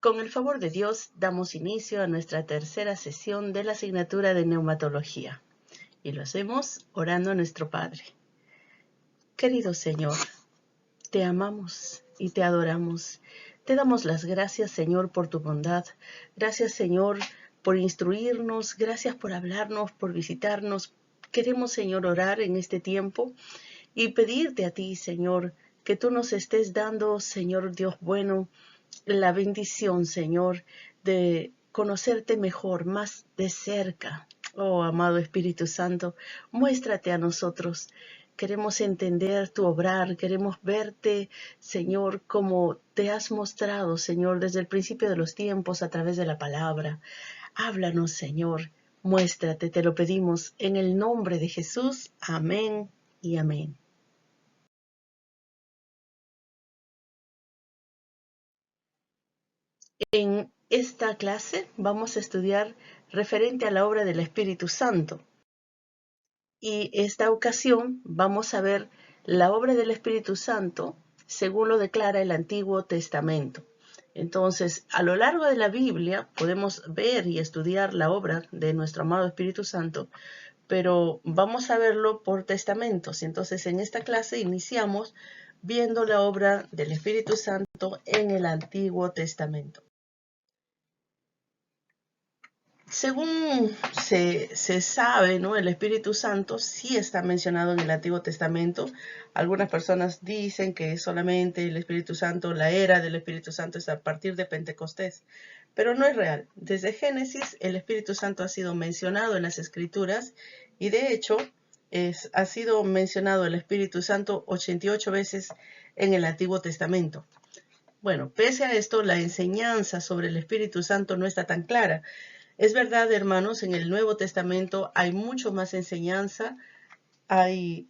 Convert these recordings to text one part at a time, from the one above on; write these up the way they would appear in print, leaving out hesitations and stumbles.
Con el favor de Dios, damos inicio a nuestra tercera sesión de la asignatura de neumatología. Y lo hacemos orando a nuestro Padre. Querido Señor, te amamos y te adoramos. Te damos las gracias, Señor, por tu bondad. Gracias, Señor, por instruirnos. Gracias por hablarnos, por visitarnos. Queremos, Señor, orar en este tiempo y pedirte a ti, Señor, que tú nos estés dando, Señor Dios bueno, la bendición, Señor, de conocerte mejor, más de cerca. Oh, amado Espíritu Santo, muéstrate a nosotros. Queremos entender tu obrar, queremos verte, Señor, como te has mostrado, Señor, desde el principio de los tiempos a través de la palabra. Háblanos, Señor, muéstrate, te lo pedimos en el nombre de Jesús. Amén y amén. En esta clase vamos a estudiar referente a la obra del Espíritu Santo. Y esta ocasión vamos a ver la obra del Espíritu Santo según lo declara el Antiguo Testamento. Entonces, a lo largo de la Biblia podemos ver y estudiar la obra de nuestro amado Espíritu Santo, pero vamos a verlo por testamentos. Entonces, en esta clase iniciamos viendo la obra del Espíritu Santo en el Antiguo Testamento. Según se sabe, ¿no? El Espíritu Santo sí está mencionado en el Antiguo Testamento. Algunas personas dicen que solamente el Espíritu Santo, la era del Espíritu Santo es a partir de Pentecostés, pero no es real. Desde Génesis el Espíritu Santo ha sido mencionado en las Escrituras y de hecho ha sido mencionado el Espíritu Santo 88 veces en el Antiguo Testamento. Bueno, pese a esto, la enseñanza sobre el Espíritu Santo no está tan clara. Es verdad, hermanos, en el Nuevo Testamento hay mucho más enseñanza, hay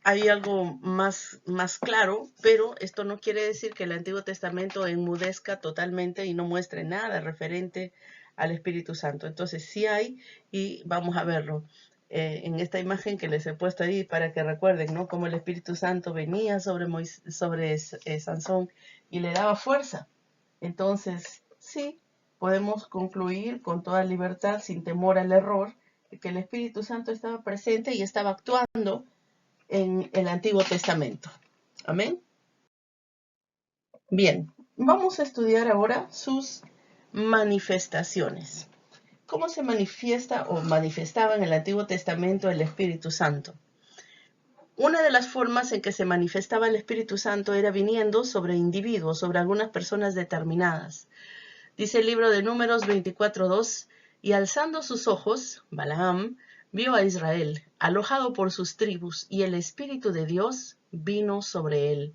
algo más claro, pero esto no quiere decir que el Antiguo Testamento enmudezca totalmente y no muestre nada referente al Espíritu Santo. Entonces sí hay, y vamos a verlo en esta imagen que les he puesto ahí para que recuerden, ¿no? Cómo el Espíritu Santo venía sobre Sansón y le daba fuerza. Entonces, sí, podemos concluir con toda libertad, sin temor al error, que el Espíritu Santo estaba presente y estaba actuando en el Antiguo Testamento. Amén. Bien, vamos a estudiar ahora sus manifestaciones. ¿Cómo se manifiesta o manifestaba en el Antiguo Testamento el Espíritu Santo? Una de las formas en que se manifestaba el Espíritu Santo era viniendo sobre individuos, sobre algunas personas determinadas. Dice el libro de Números 24:2, y alzando sus ojos, Balaam vio a Israel, alojado por sus tribus, y el Espíritu de Dios vino sobre él.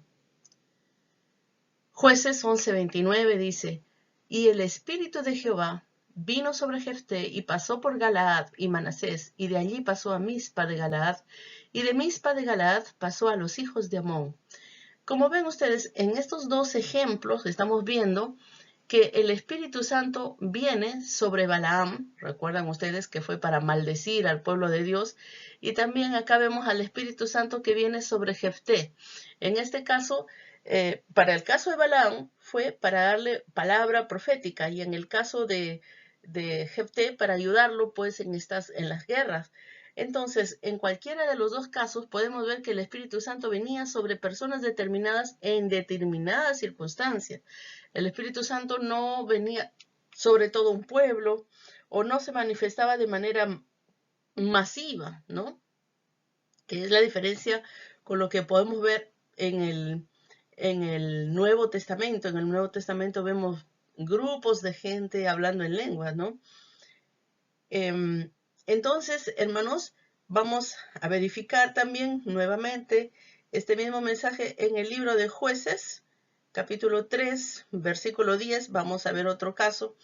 Jueces 11:29 dice, y el Espíritu de Jehová vino sobre Jefté, y pasó por Galaad y Manasés, y de allí pasó a Mizpa de Galaad, y de Mizpa de Galaad pasó a los hijos de Amón. Como ven ustedes, en estos dos ejemplos estamos viendo que el Espíritu Santo viene sobre Balaam, recuerdan ustedes que fue para maldecir al pueblo de Dios, y también acá vemos al Espíritu Santo que viene sobre Jefté. En este caso, para el caso de Balaam fue para darle palabra profética, y en el caso de Jefté para ayudarlo pues en las guerras. Entonces, en cualquiera de los dos casos podemos ver que el Espíritu Santo venía sobre personas determinadas en determinadas circunstancias. El Espíritu Santo no venía sobre todo un pueblo o no se manifestaba de manera masiva, ¿no? Que es la diferencia con lo que podemos ver en el Nuevo Testamento. En el Nuevo Testamento vemos grupos de gente hablando en lenguas, ¿no? Entonces, hermanos, vamos a verificar también nuevamente este mismo mensaje en el libro de Jueces, capítulo 3, versículo 10. Vamos a ver otro caso.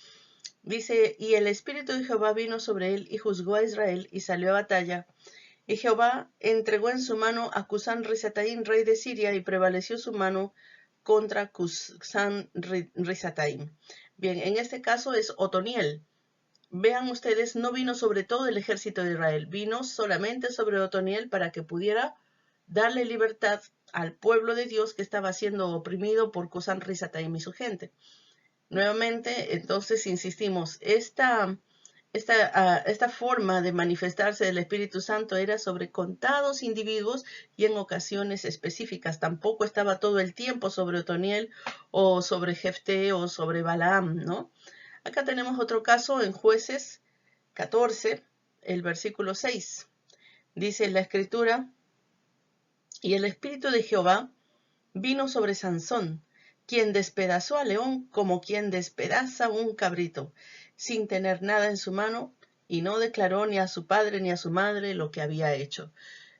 Dice, y el Espíritu de Jehová vino sobre él y juzgó a Israel y salió a batalla. Y Jehová entregó en su mano a Cusán-Risataim, rey de Siria, y prevaleció su mano contra Cusán-Risataim. Bien, en este caso es Otoniel. Vean ustedes, no vino sobre todo el ejército de Israel, vino solamente sobre Otoniel para que pudiera darle libertad al pueblo de Dios que estaba siendo oprimido por Cusán Risataim y su gente. Nuevamente, entonces, insistimos, esta forma de manifestarse del Espíritu Santo era sobre contados individuos y en ocasiones específicas. Tampoco estaba todo el tiempo sobre Otoniel o sobre Jefté o sobre Balaam, ¿no? Acá tenemos otro caso en Jueces 14, el versículo 6. Dice la Escritura: y el Espíritu de Jehová vino sobre Sansón, quien despedazó al león como quien despedaza un cabrito, sin tener nada en su mano, y no declaró ni a su padre ni a su madre lo que había hecho.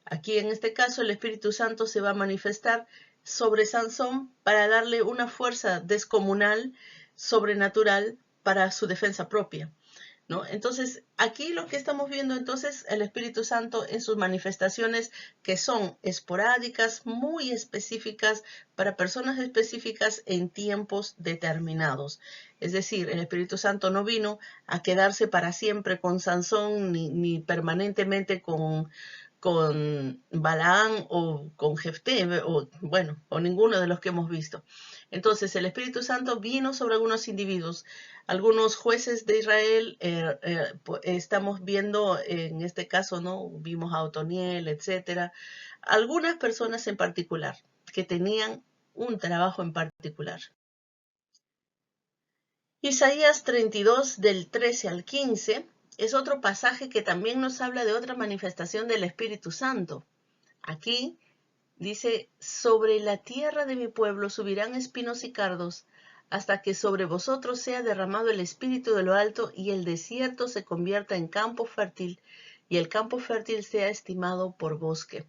Aquí en este caso el Espíritu Santo se va a manifestar sobre Sansón para darle una fuerza descomunal, sobrenatural, para su defensa propia, ¿no? Entonces, aquí lo que estamos viendo entonces, el Espíritu Santo en sus manifestaciones que son esporádicas, muy específicas, para personas específicas en tiempos determinados. Es decir, el Espíritu Santo no vino a quedarse para siempre con Sansón, ni permanentemente con Balaam o con Jefté, o ninguno de los que hemos visto. Entonces, el Espíritu Santo vino sobre algunos individuos, algunos jueces de Israel. Estamos viendo en este caso, ¿no? Vimos a Otoniel, etcétera. Algunas personas en particular que tenían un trabajo en particular. Isaías 32, del 13 al 15, es otro pasaje que también nos habla de otra manifestación del Espíritu Santo. Aquí dice: sobre la tierra de mi pueblo subirán espinos y cardos, hasta que sobre vosotros sea derramado el espíritu de lo alto, y el desierto se convierta en campo fértil, y el campo fértil sea estimado por bosque.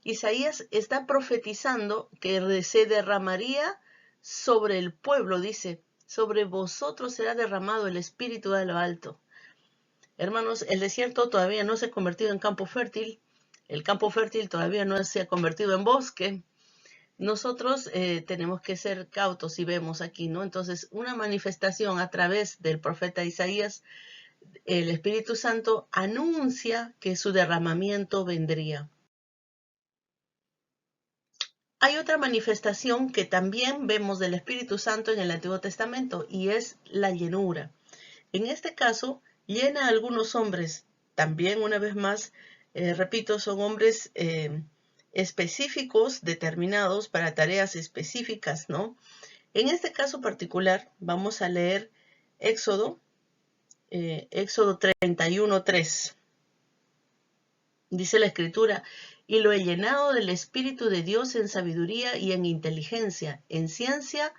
Isaías está profetizando que se derramaría sobre el pueblo, dice: sobre vosotros será derramado el espíritu de lo alto. Hermanos, el desierto todavía no se ha convertido en campo fértil. El campo fértil todavía no se ha convertido en bosque. Nosotros tenemos que ser cautos y vemos aquí, ¿no? Entonces, una manifestación a través del profeta Isaías, el Espíritu Santo anuncia que su derramamiento vendría. Hay otra manifestación que también vemos del Espíritu Santo en el Antiguo Testamento, y es la llenura. En este caso, llena a algunos hombres. También, una vez más, repito, son hombres específicos, determinados para tareas específicas, ¿no? En este caso particular, vamos a leer Éxodo 31:3. Dice la Escritura: y lo he llenado del Espíritu de Dios en sabiduría y en inteligencia, en ciencia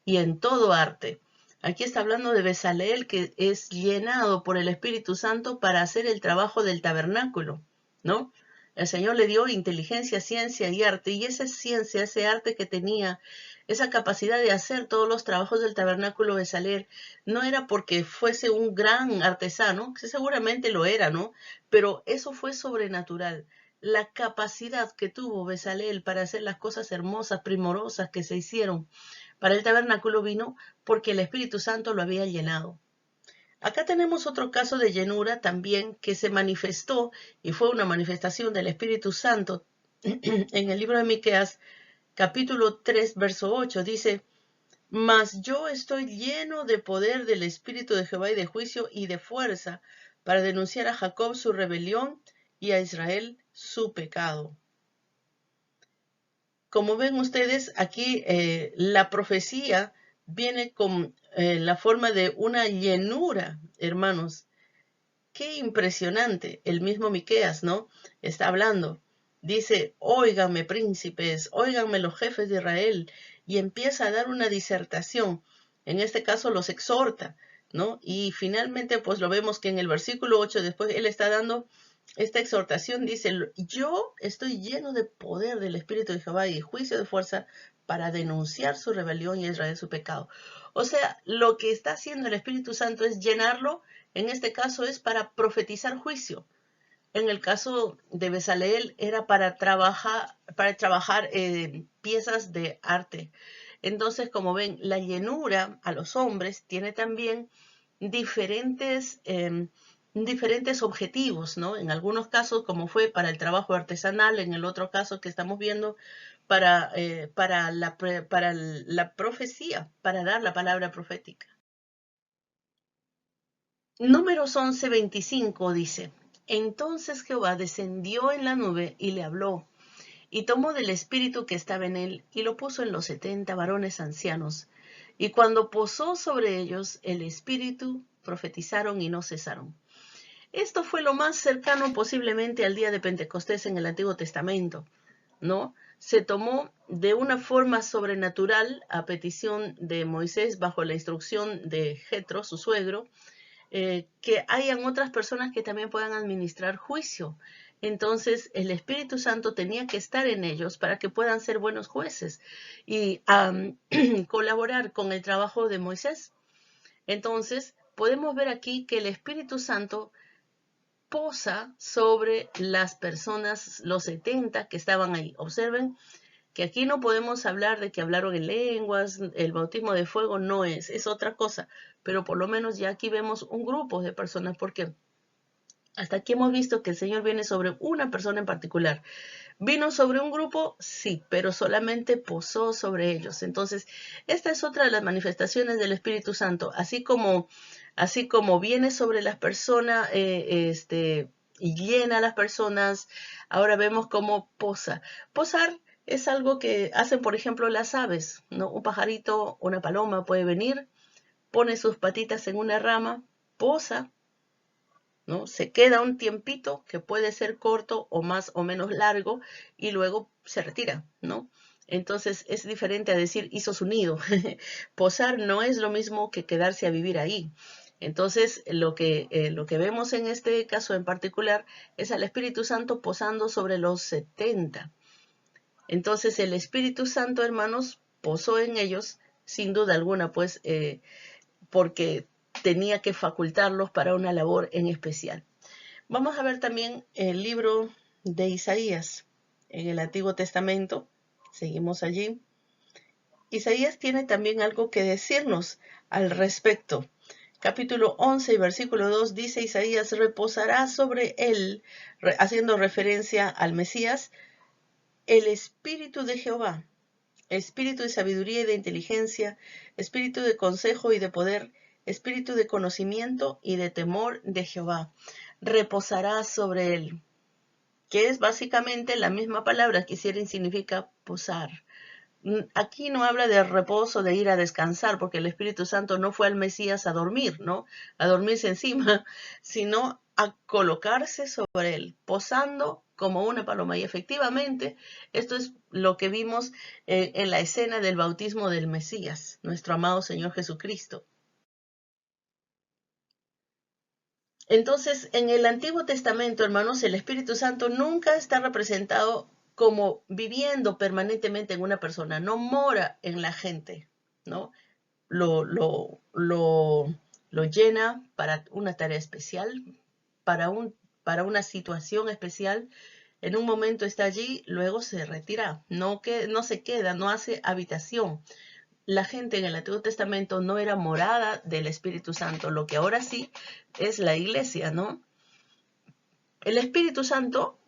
y en todo arte. Aquí está hablando de Bezaleel, que es llenado por el Espíritu Santo para hacer el trabajo del tabernáculo, ¿no? El Señor le dio inteligencia, ciencia y arte, y esa ciencia, ese arte que tenía, esa capacidad de hacer todos los trabajos del tabernáculo Bezaleel, no era porque fuese un gran artesano, que seguramente lo era, ¿no? Pero eso fue sobrenatural. La capacidad que tuvo Bezaleel para hacer las cosas hermosas, primorosas que se hicieron para el tabernáculo vino porque el Espíritu Santo lo había llenado. Acá tenemos otro caso de llenura también que se manifestó, y fue una manifestación del Espíritu Santo en el libro de Miqueas, capítulo 3, verso 8. Dice: mas yo estoy lleno de poder del Espíritu de Jehová y de juicio y de fuerza, para denunciar a Jacob su rebelión y a Israel su pecado. Como ven ustedes, aquí la profecía viene con la forma de una llenura, hermanos. Qué impresionante. El mismo Miqueas, ¿no? Está hablando. Dice: óiganme, príncipes, óiganme los jefes de Israel. Y empieza a dar una disertación. En este caso los exhorta, ¿no? Y finalmente, pues lo vemos que en el versículo 8, después él está dando esta exhortación. Dice: yo estoy lleno de poder del Espíritu de Jehová y de juicio de fuerza, para denunciar su rebelión y Israel su pecado. O sea, lo que está haciendo el Espíritu Santo es llenarlo. En este caso es para profetizar juicio. En el caso de Bezaleel era para trabajar piezas de arte. Entonces, como ven, la llenura a los hombres tiene también diferentes diferentes objetivos, ¿no? En algunos casos, como fue para el trabajo artesanal, en el otro caso que estamos viendo, para la profecía, para dar la palabra profética. Números 11:25 dice, entonces Jehová descendió en la nube y le habló, y tomó del espíritu que estaba en él, y lo puso en los 70 varones ancianos. Y cuando posó sobre ellos el espíritu, profetizaron y no cesaron. Esto fue lo más cercano posiblemente al día de Pentecostés en el Antiguo Testamento, ¿no? Se tomó de una forma sobrenatural a petición de Moisés bajo la instrucción de Jetro, su suegro, que hayan otras personas que también puedan administrar juicio. Entonces el Espíritu Santo tenía que estar en ellos para que puedan ser buenos jueces y colaborar con el trabajo de Moisés. Entonces podemos ver aquí que el Espíritu Santo posa sobre las personas, los 70 que estaban ahí. Observen que aquí no podemos hablar de que hablaron en lenguas, el bautismo de fuego no es otra cosa, pero por lo menos ya aquí vemos un grupo de personas, porque hasta aquí hemos visto que el Señor viene sobre una persona en particular. ¿Vino sobre un grupo? Sí, pero solamente posó sobre ellos. Entonces, esta es otra de las manifestaciones del Espíritu Santo, así como viene sobre las personas, y llena a las personas, ahora vemos cómo posa. Posar es algo que hacen, por ejemplo, las aves, ¿no? Un pajarito, una paloma puede venir, pone sus patitas en una rama, posa, ¿no? Se queda un tiempito que puede ser corto o más o menos largo y luego se retira, ¿no? Entonces es diferente a decir hizo su nido. Posar no es lo mismo que quedarse a vivir ahí. Entonces lo que vemos en este caso en particular es al Espíritu Santo posando sobre los 70. Entonces el Espíritu Santo, hermanos, posó en ellos sin duda alguna, pues porque tenía que facultarlos para una labor en especial. Vamos a ver también el libro de Isaías en el Antiguo Testamento. Seguimos allí. Isaías tiene también algo que decirnos al respecto. Capítulo 11 y versículo 2 dice Isaías, reposará sobre él, haciendo referencia al Mesías, el Espíritu de Jehová, espíritu de sabiduría y de inteligencia, espíritu de consejo y de poder, espíritu de conocimiento y de temor de Jehová. Reposará sobre él, que es básicamente la misma palabra que significa posar. Aquí no habla de reposo, de ir a descansar, porque el Espíritu Santo no fue al Mesías a dormir, ¿no? A dormirse encima, sino a colocarse sobre él, posando como una paloma. Y efectivamente, esto es lo que vimos en la escena del bautismo del Mesías, nuestro amado Señor Jesucristo. Entonces, en el Antiguo Testamento, hermanos, el Espíritu Santo nunca está representado como viviendo permanentemente en una persona, no mora en la gente, ¿no? Lo llena para una tarea especial, para una situación especial. En un momento está allí, luego se retira, no se queda, no hace habitación. La gente en el Antiguo Testamento no era morada del Espíritu Santo, lo que ahora sí es la iglesia, ¿no? El Espíritu Santo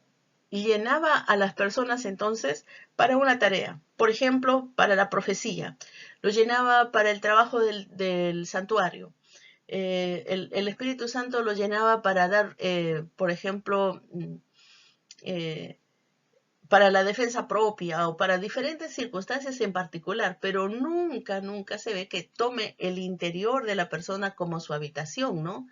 llenaba a las personas entonces para una tarea, por ejemplo, para la profecía, lo llenaba para el trabajo del santuario. El Espíritu Santo lo llenaba para dar, por ejemplo, para la defensa propia o para diferentes circunstancias en particular, pero nunca se ve que tome el interior de la persona como su habitación, ¿no?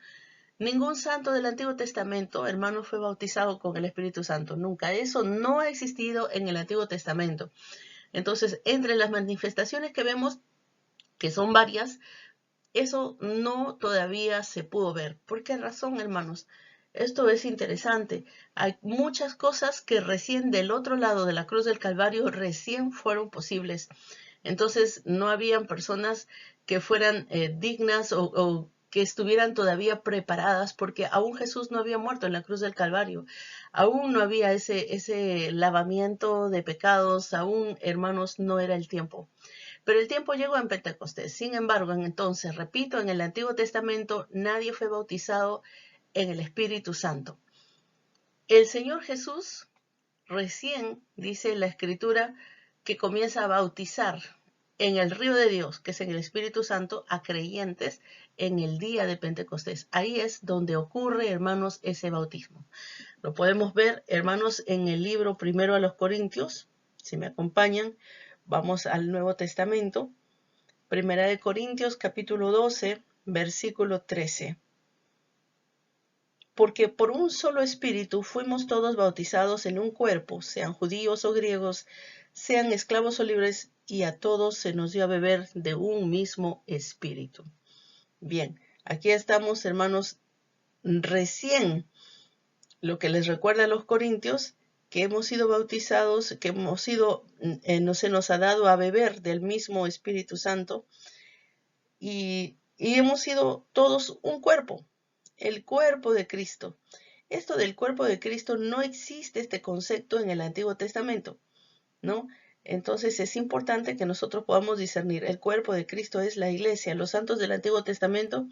Ningún santo del Antiguo Testamento, hermano, fue bautizado con el Espíritu Santo. Nunca. Eso no ha existido en el Antiguo Testamento. Entonces, entre las manifestaciones que vemos, que son varias, eso no todavía se pudo ver. ¿Por qué razón, hermanos? Esto es interesante. Hay muchas cosas que recién del otro lado de la cruz del Calvario recién fueron posibles. Entonces no habían personas que fueran dignas o que estuvieran todavía preparadas, porque aún Jesús no había muerto en la cruz del Calvario. Aún no había ese lavamiento de pecados, aún, hermanos, no era el tiempo. Pero el tiempo llegó en Pentecostés. Sin embargo, entonces, repito, en el Antiguo Testamento nadie fue bautizado en el Espíritu Santo. El Señor Jesús recién, dice la Escritura, que comienza a bautizar en el río de Dios, que es en el Espíritu Santo, a creyentes en el día de Pentecostés. Ahí es donde ocurre, hermanos, ese bautismo. Lo podemos ver, hermanos, en el libro primero a los Corintios. Si me acompañan, vamos al Nuevo Testamento. Primera de Corintios, capítulo 12, versículo 13. Porque por un solo espíritu fuimos todos bautizados en un cuerpo, sean judíos o griegos, sean esclavos o libres, y a todos se nos dio a beber de un mismo espíritu. Bien, aquí estamos, hermanos, recién lo que les recuerda a los corintios, que hemos sido bautizados, que hemos sido, no se nos ha dado a beber del mismo Espíritu Santo, y hemos sido todos un cuerpo, el cuerpo de Cristo. Esto del cuerpo de Cristo no existe este concepto en el Antiguo Testamento, ¿no? Entonces es importante que nosotros podamos discernir. El cuerpo de Cristo es la iglesia. Los santos del Antiguo Testamento,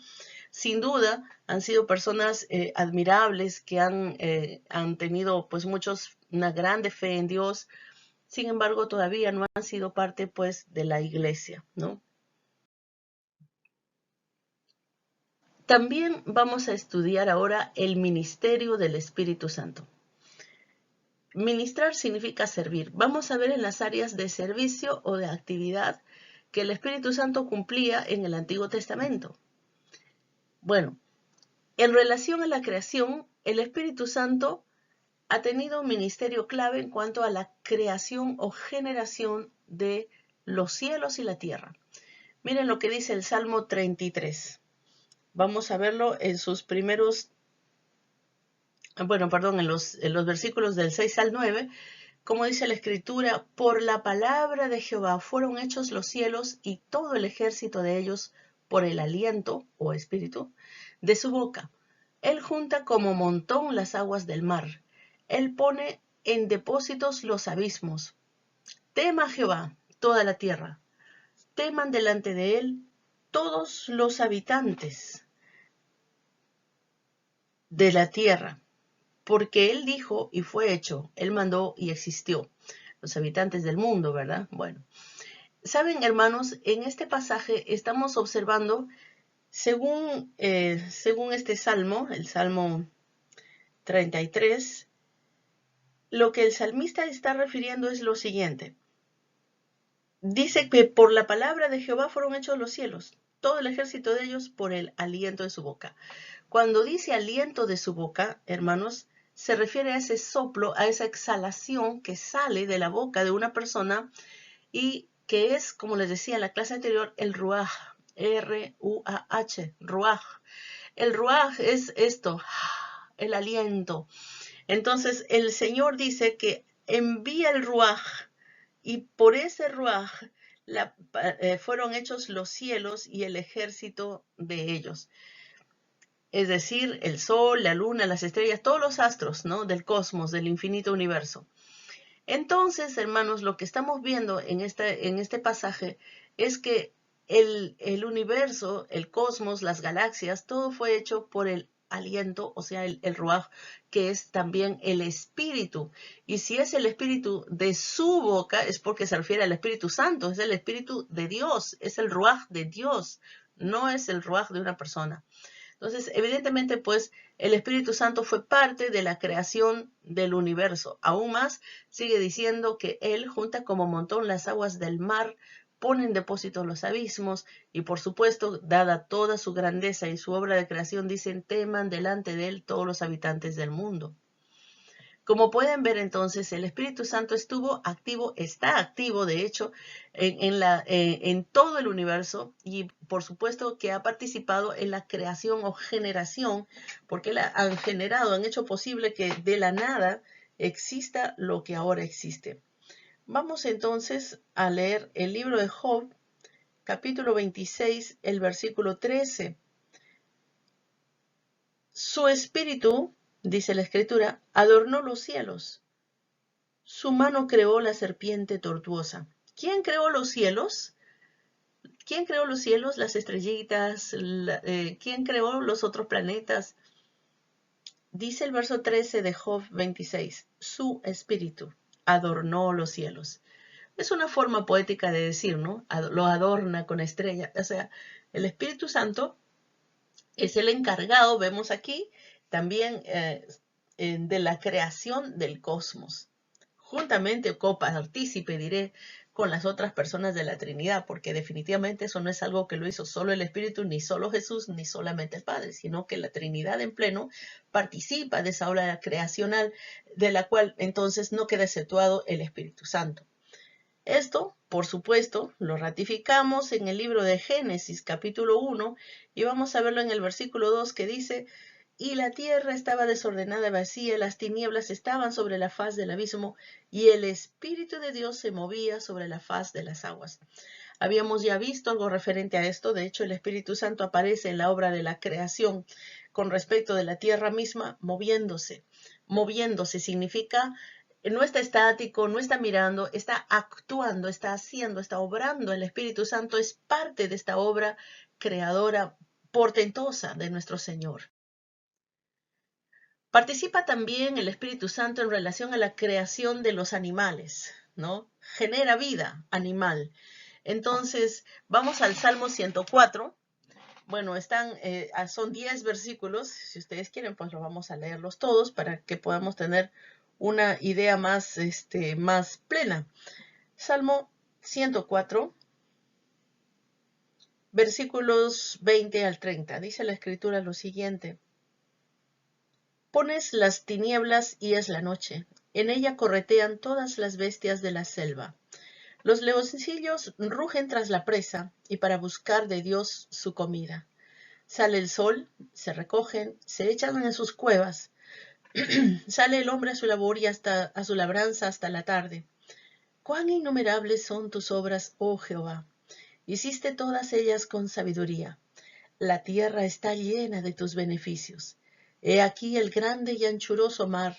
sin duda, han sido personas admirables que han tenido pues una grande fe en Dios. Sin embargo, todavía no han sido parte pues de la iglesia, ¿no? También vamos a estudiar ahora el ministerio del Espíritu Santo. Ministrar significa servir. Vamos a ver en las áreas de servicio o de actividad que el Espíritu Santo cumplía en el Antiguo Testamento. Bueno, en relación a la creación, el Espíritu Santo ha tenido un ministerio clave en cuanto a la creación o generación de los cielos y la tierra. Miren lo que dice el Salmo 33. Vamos a verlo en sus primeros, en los versículos del 6 al 9, como dice la Escritura, por la palabra de Jehová fueron hechos los cielos y todo el ejército de ellos por el aliento o espíritu de su boca. Él junta como montón las aguas del mar. Él pone en depósitos los abismos. Tema Jehová toda la tierra. Teman delante de él todos los habitantes de la tierra. Porque él dijo y fue hecho, él mandó y existió. Los habitantes del mundo, ¿verdad? Bueno, saben, hermanos, en este pasaje estamos observando, según este salmo, el Salmo 33, lo que el salmista está refiriendo es lo siguiente. Dice que por la palabra de Jehová fueron hechos los cielos, todo el ejército de ellos por el aliento de su boca. Cuando dice aliento de su boca, hermanos, se refiere a ese soplo, a esa exhalación que sale de la boca de una persona y que es, como les decía en la clase anterior, el ruaj, R-U-A-H, ruaj. El ruaj es esto, el aliento. Entonces, el Señor dice que envía el ruaj y por ese ruaj fueron hechos los cielos y el ejército de ellos. Es decir, el sol, la luna, las estrellas, todos los astros, ¿no?, del cosmos, del infinito universo. Entonces, hermanos, lo que estamos viendo en este pasaje es que el universo, el cosmos, las galaxias, todo fue hecho por el aliento, o sea, el ruaj, que es también el espíritu. Y si es el espíritu de su boca, es porque se refiere al Espíritu Santo, es el espíritu de Dios, es el ruaj de Dios, no es el ruaj de una persona. Entonces, evidentemente, pues, el Espíritu Santo fue parte de la creación del universo. Aún más, sigue diciendo que Él junta como montón las aguas del mar, pone en depósito los abismos, y por supuesto, dada toda su grandeza y su obra de creación, dicen, teman delante de Él todos los habitantes del mundo. Como pueden ver, entonces, el Espíritu Santo estuvo activo, está activo, de hecho, en todo el universo, y por supuesto que ha participado en la creación o generación, porque han generado, han hecho posible que de la nada exista lo que ahora existe. Vamos entonces a leer el libro de Job, capítulo 26, el versículo 13. Su espíritu, dice la Escritura, adornó los cielos. Su mano creó la serpiente tortuosa. ¿Quién creó los cielos? ¿Quién creó los cielos? Las estrellitas. ¿Quién creó los otros planetas? Dice el verso 13 de Job 26, su espíritu adornó los cielos. Es una forma poética de decir, ¿no? Lo adorna con estrellas. O sea, el Espíritu Santo es el encargado, vemos aquí, también de la creación del cosmos. Juntamente copartícipe, diré, con las otras personas de la Trinidad, porque definitivamente eso no es algo que lo hizo solo el Espíritu, ni solo Jesús, ni solamente el Padre, sino que la Trinidad en pleno participa de esa obra creacional, de la cual entonces no queda exceptuado el Espíritu Santo. Esto, por supuesto, lo ratificamos en el libro de Génesis, capítulo 1, y vamos a verlo en el versículo 2 que dice, y la tierra estaba desordenada y vacía, las tinieblas estaban sobre la faz del abismo, y el Espíritu de Dios se movía sobre la faz de las aguas. Habíamos ya visto algo referente a esto, de hecho el Espíritu Santo aparece en la obra de la creación con respecto de la tierra misma, moviéndose. Moviéndose significa no está estático, no está mirando, está actuando, está haciendo, está obrando. El Espíritu Santo es parte de esta obra creadora portentosa de nuestro Señor. Participa también el Espíritu Santo en relación a la creación de los animales, ¿no? Genera vida animal. Entonces, vamos al Salmo 104. Bueno, son 10 versículos. Si ustedes quieren, pues los vamos a leerlos todos para que podamos tener una idea más plena. Salmo 104, versículos 20 al 30. Dice la Escritura lo siguiente. Pones las tinieblas y es la noche. En ella corretean todas las bestias de la selva. Los leoncillos rugen tras la presa y para buscar de Dios su comida. Sale el sol, se recogen, se echan en sus cuevas. Sale el hombre a su labor y a su labranza hasta la tarde. Cuán innumerables son tus obras, oh Jehová. Hiciste todas ellas con sabiduría. La tierra está llena de tus beneficios. He aquí el grande y anchuroso mar,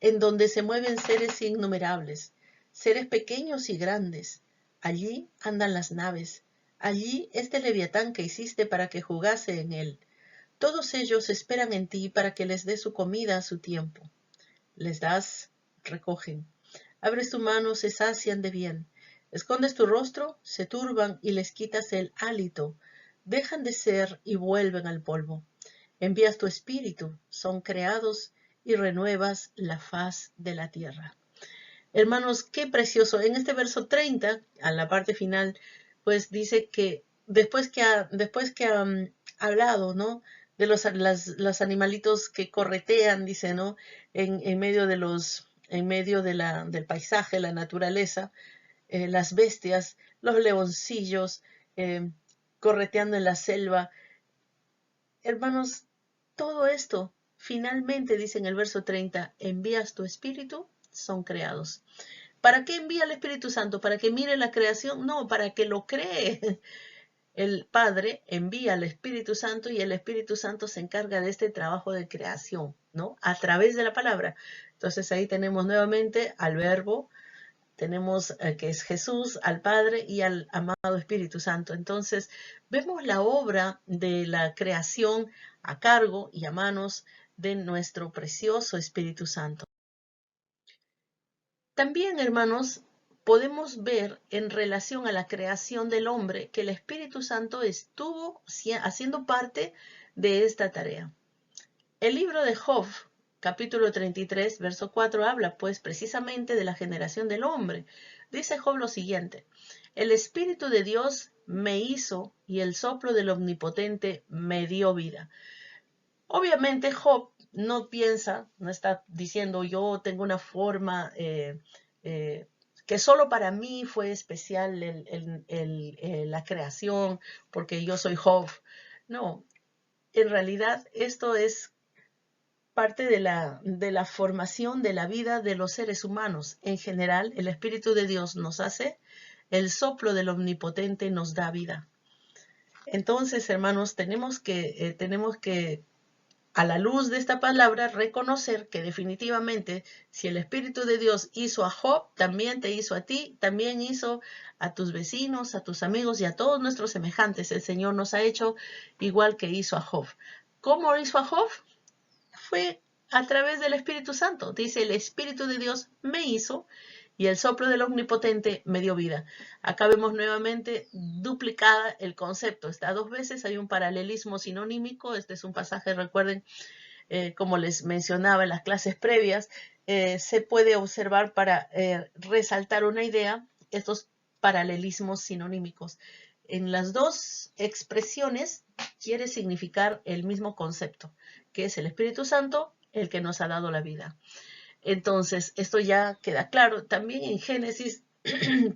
en donde se mueven seres innumerables, seres pequeños y grandes. Allí andan las naves. Allí este leviatán que hiciste para que jugase en él. Todos ellos esperan en ti para que les des su comida a su tiempo. Les das, recogen. Abres tu mano, se sacian de bien. Escondes tu rostro, se turban y les quitas el hálito. Dejan de ser y vuelven al polvo. Envías tu espíritu, son creados y renuevas la faz de la tierra. Hermanos, qué precioso. En este verso 30, a la parte final, pues dice que después que ha hablado, ¿no? De los animalitos que corretean, dice, ¿no? En medio del paisaje, la naturaleza, las bestias, los leoncillos, correteando en la selva. Hermanos, todo esto, finalmente, dice en el verso 30, envías tu espíritu, son creados. ¿Para qué envía el Espíritu Santo? ¿Para que mire la creación? No, para que lo cree. El Padre envía al Espíritu Santo y el Espíritu Santo se encarga de este trabajo de creación, ¿no? A través de la palabra. Entonces ahí tenemos nuevamente al Verbo, tenemos que es Jesús, al Padre y al amado Espíritu Santo. Entonces vemos la obra de la creación a cargo y a manos de nuestro precioso Espíritu Santo. También, hermanos, podemos ver en relación a la creación del hombre que el Espíritu Santo estuvo haciendo parte de esta tarea. El libro de Job, capítulo 33, verso 4, habla pues precisamente de la generación del hombre. Dice Job lo siguiente: el Espíritu de Dios me hizo y el soplo del Omnipotente me dio vida. Obviamente Job no piensa, no está diciendo yo tengo una forma que solo para mí fue especial la creación porque yo soy Job. No, en realidad esto es parte de la formación de la vida de los seres humanos. En general, el Espíritu de Dios nos hace, el soplo del Omnipotente nos da vida. Entonces, hermanos, tenemos que a la luz de esta palabra, reconocer que definitivamente si el Espíritu de Dios hizo a Job, también te hizo a ti, también hizo a tus vecinos, a tus amigos y a todos nuestros semejantes. El Señor nos ha hecho igual que hizo a Job. ¿Cómo hizo a Job? Fue a través del Espíritu Santo. Dice, el Espíritu de Dios me hizo y el soplo del Omnipotente me dio vida. Acá vemos nuevamente duplicada el concepto. Está dos veces, hay un paralelismo sinonímico. Este es un pasaje, recuerden, como les mencionaba en las clases previas, se puede observar para resaltar una idea, estos paralelismos sinonímicos. En las dos expresiones quiere significar el mismo concepto, que es el Espíritu Santo, el que nos ha dado la vida. Entonces, esto ya queda claro. También en Génesis,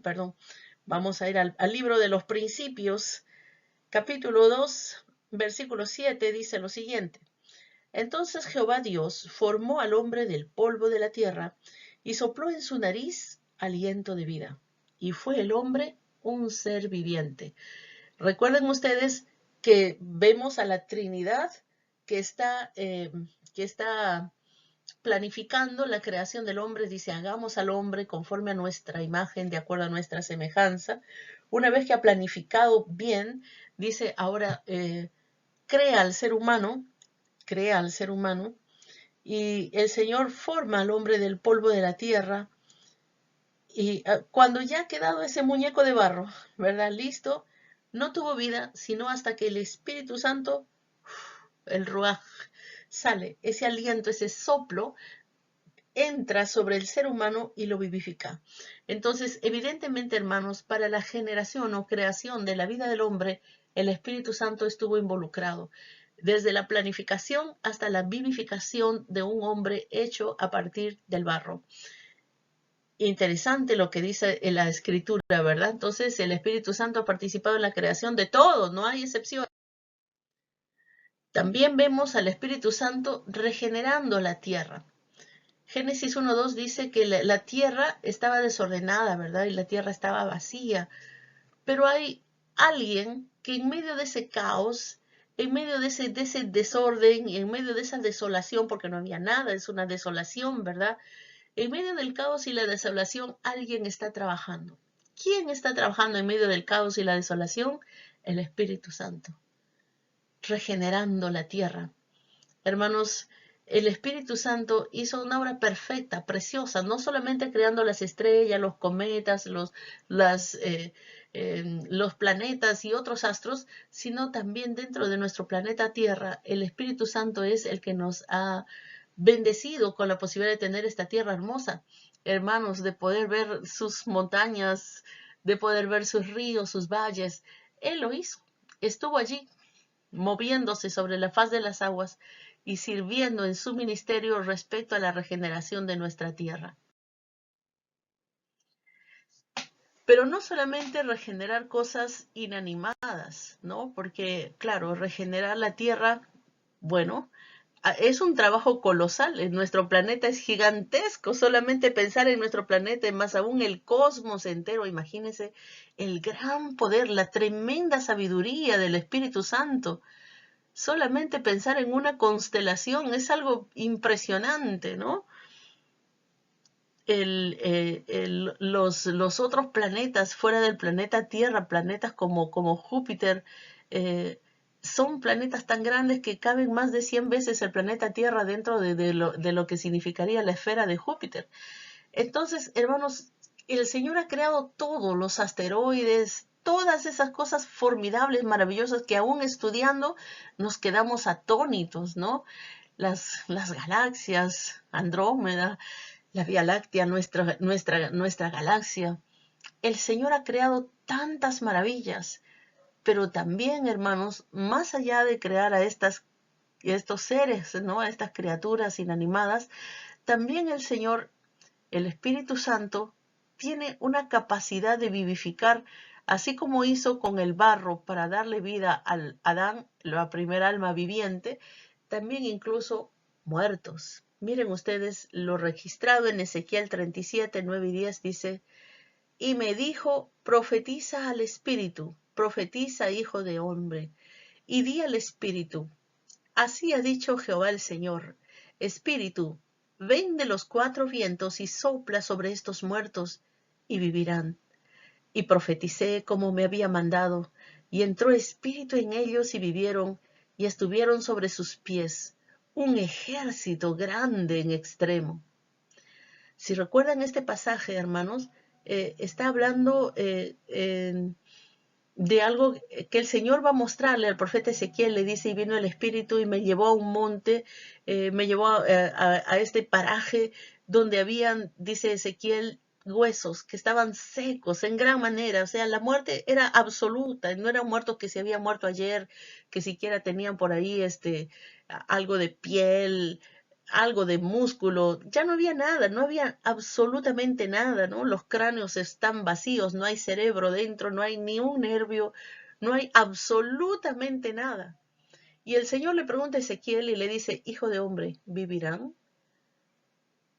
perdón, vamos a ir al libro de los Principios, capítulo 2, versículo 7, dice lo siguiente. Entonces Jehová Dios formó al hombre del polvo de la tierra y sopló en su nariz aliento de vida. Y fue el hombre un ser viviente. Recuerden ustedes que vemos a la Trinidad que está planificando la creación del hombre. Dice, hagamos al hombre conforme a nuestra imagen, de acuerdo a nuestra semejanza. Una vez que ha planificado bien, dice, ahora crea al ser humano y el Señor forma al hombre del polvo de la tierra y cuando ya ha quedado ese muñeco de barro, ¿verdad? Listo, no tuvo vida sino hasta que el Espíritu Santo, el Ruaj, sale, ese aliento, ese soplo, entra sobre el ser humano y lo vivifica. Entonces, evidentemente, hermanos, para la generación o creación de la vida del hombre, el Espíritu Santo estuvo involucrado, desde la planificación hasta la vivificación de un hombre hecho a partir del barro. Interesante lo que dice en la Escritura, ¿verdad? Entonces, el Espíritu Santo ha participado en la creación de todos, no hay excepción. También vemos al Espíritu Santo regenerando la tierra. Génesis 1:2 dice que la tierra estaba desordenada, ¿verdad? Y la tierra estaba vacía. Pero hay alguien que en medio de ese caos, en medio de ese desorden y en medio de esa desolación, porque no había nada, es una desolación, ¿verdad? En medio del caos y la desolación, alguien está trabajando. ¿Quién está trabajando en medio del caos y la desolación? El Espíritu Santo, regenerando la tierra. Hermanos, el Espíritu Santo hizo una obra perfecta, preciosa, no solamente creando las estrellas, los cometas, los planetas y otros astros, sino también dentro de nuestro planeta Tierra. El Espíritu Santo es el que nos ha bendecido con la posibilidad de tener esta tierra hermosa, hermanos, de poder ver sus montañas, de poder ver sus ríos, sus valles. Él lo hizo, estuvo allí, moviéndose sobre la faz de las aguas y sirviendo en su ministerio respecto a la regeneración de nuestra tierra. Pero no solamente regenerar cosas inanimadas, ¿no? Porque, claro, regenerar la tierra, bueno, es un trabajo colosal. Nuestro planeta es gigantesco. Solamente pensar en nuestro planeta, y más aún el cosmos entero, imagínense el gran poder, la tremenda sabiduría del Espíritu Santo. Solamente pensar en una constelación es algo impresionante, ¿no? Los otros planetas fuera del planeta Tierra, planetas como Júpiter, son planetas tan grandes que caben más de 100 veces el planeta Tierra dentro de lo que significaría la esfera de Júpiter. Entonces, hermanos, el Señor ha creado todo, los asteroides, todas esas cosas formidables, maravillosas, que aún estudiando nos quedamos atónitos, ¿no? Las galaxias, Andrómeda, la Vía Láctea, nuestra galaxia. El Señor ha creado tantas maravillas, pero también, hermanos, más allá de crear a estos seres, ¿no? A estas criaturas inanimadas, también el Señor, el Espíritu Santo, tiene una capacidad de vivificar, así como hizo con el barro para darle vida al Adán, la primera alma viviente, también incluso muertos. Miren ustedes lo registrado en Ezequiel 37, 9 y 10 dice, y me dijo, profetiza al Espíritu, profetiza, hijo de hombre, y di al Espíritu, así ha dicho Jehová el Señor, Espíritu, ven de los 4 vientos y sopla sobre estos muertos, y vivirán. Y profeticé como me había mandado, y entró espíritu en ellos y vivieron, y estuvieron sobre sus pies. un ejército grande en extremo. Si recuerdan este pasaje, hermanos, está hablando de algo que el Señor va a mostrarle al profeta Ezequiel. Le dice, y vino el Espíritu y me llevó a un monte, me llevó a este paraje donde habían, dice Ezequiel, huesos que estaban secos en gran manera. O sea, la muerte era absoluta, no eran muertos que se habían muerto ayer, que siquiera tenían por ahí algo de piel, algo de músculo. Ya no había nada, no había absolutamente nada, ¿no? Los cráneos están vacíos, no hay cerebro dentro, no hay ni un nervio, no hay absolutamente nada. Y el Señor le pregunta a Ezequiel y le dice, hijo de hombre, ¿vivirán?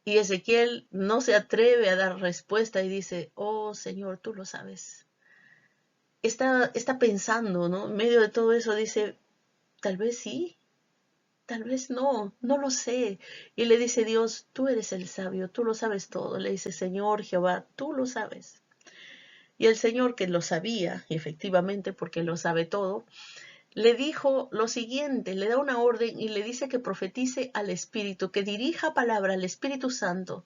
Y Ezequiel no se atreve a dar respuesta y dice, oh Señor, tú lo sabes. Está pensando, ¿no? En medio de todo eso dice, tal vez sí, tal vez no, no lo sé. Y le dice Dios, tú eres el sabio, tú lo sabes todo. Le dice, Señor Jehová, tú lo sabes. Y el Señor, que lo sabía, efectivamente, porque lo sabe todo, le dijo lo siguiente, le da una orden y le dice que profetice al Espíritu, que dirija palabra al Espíritu Santo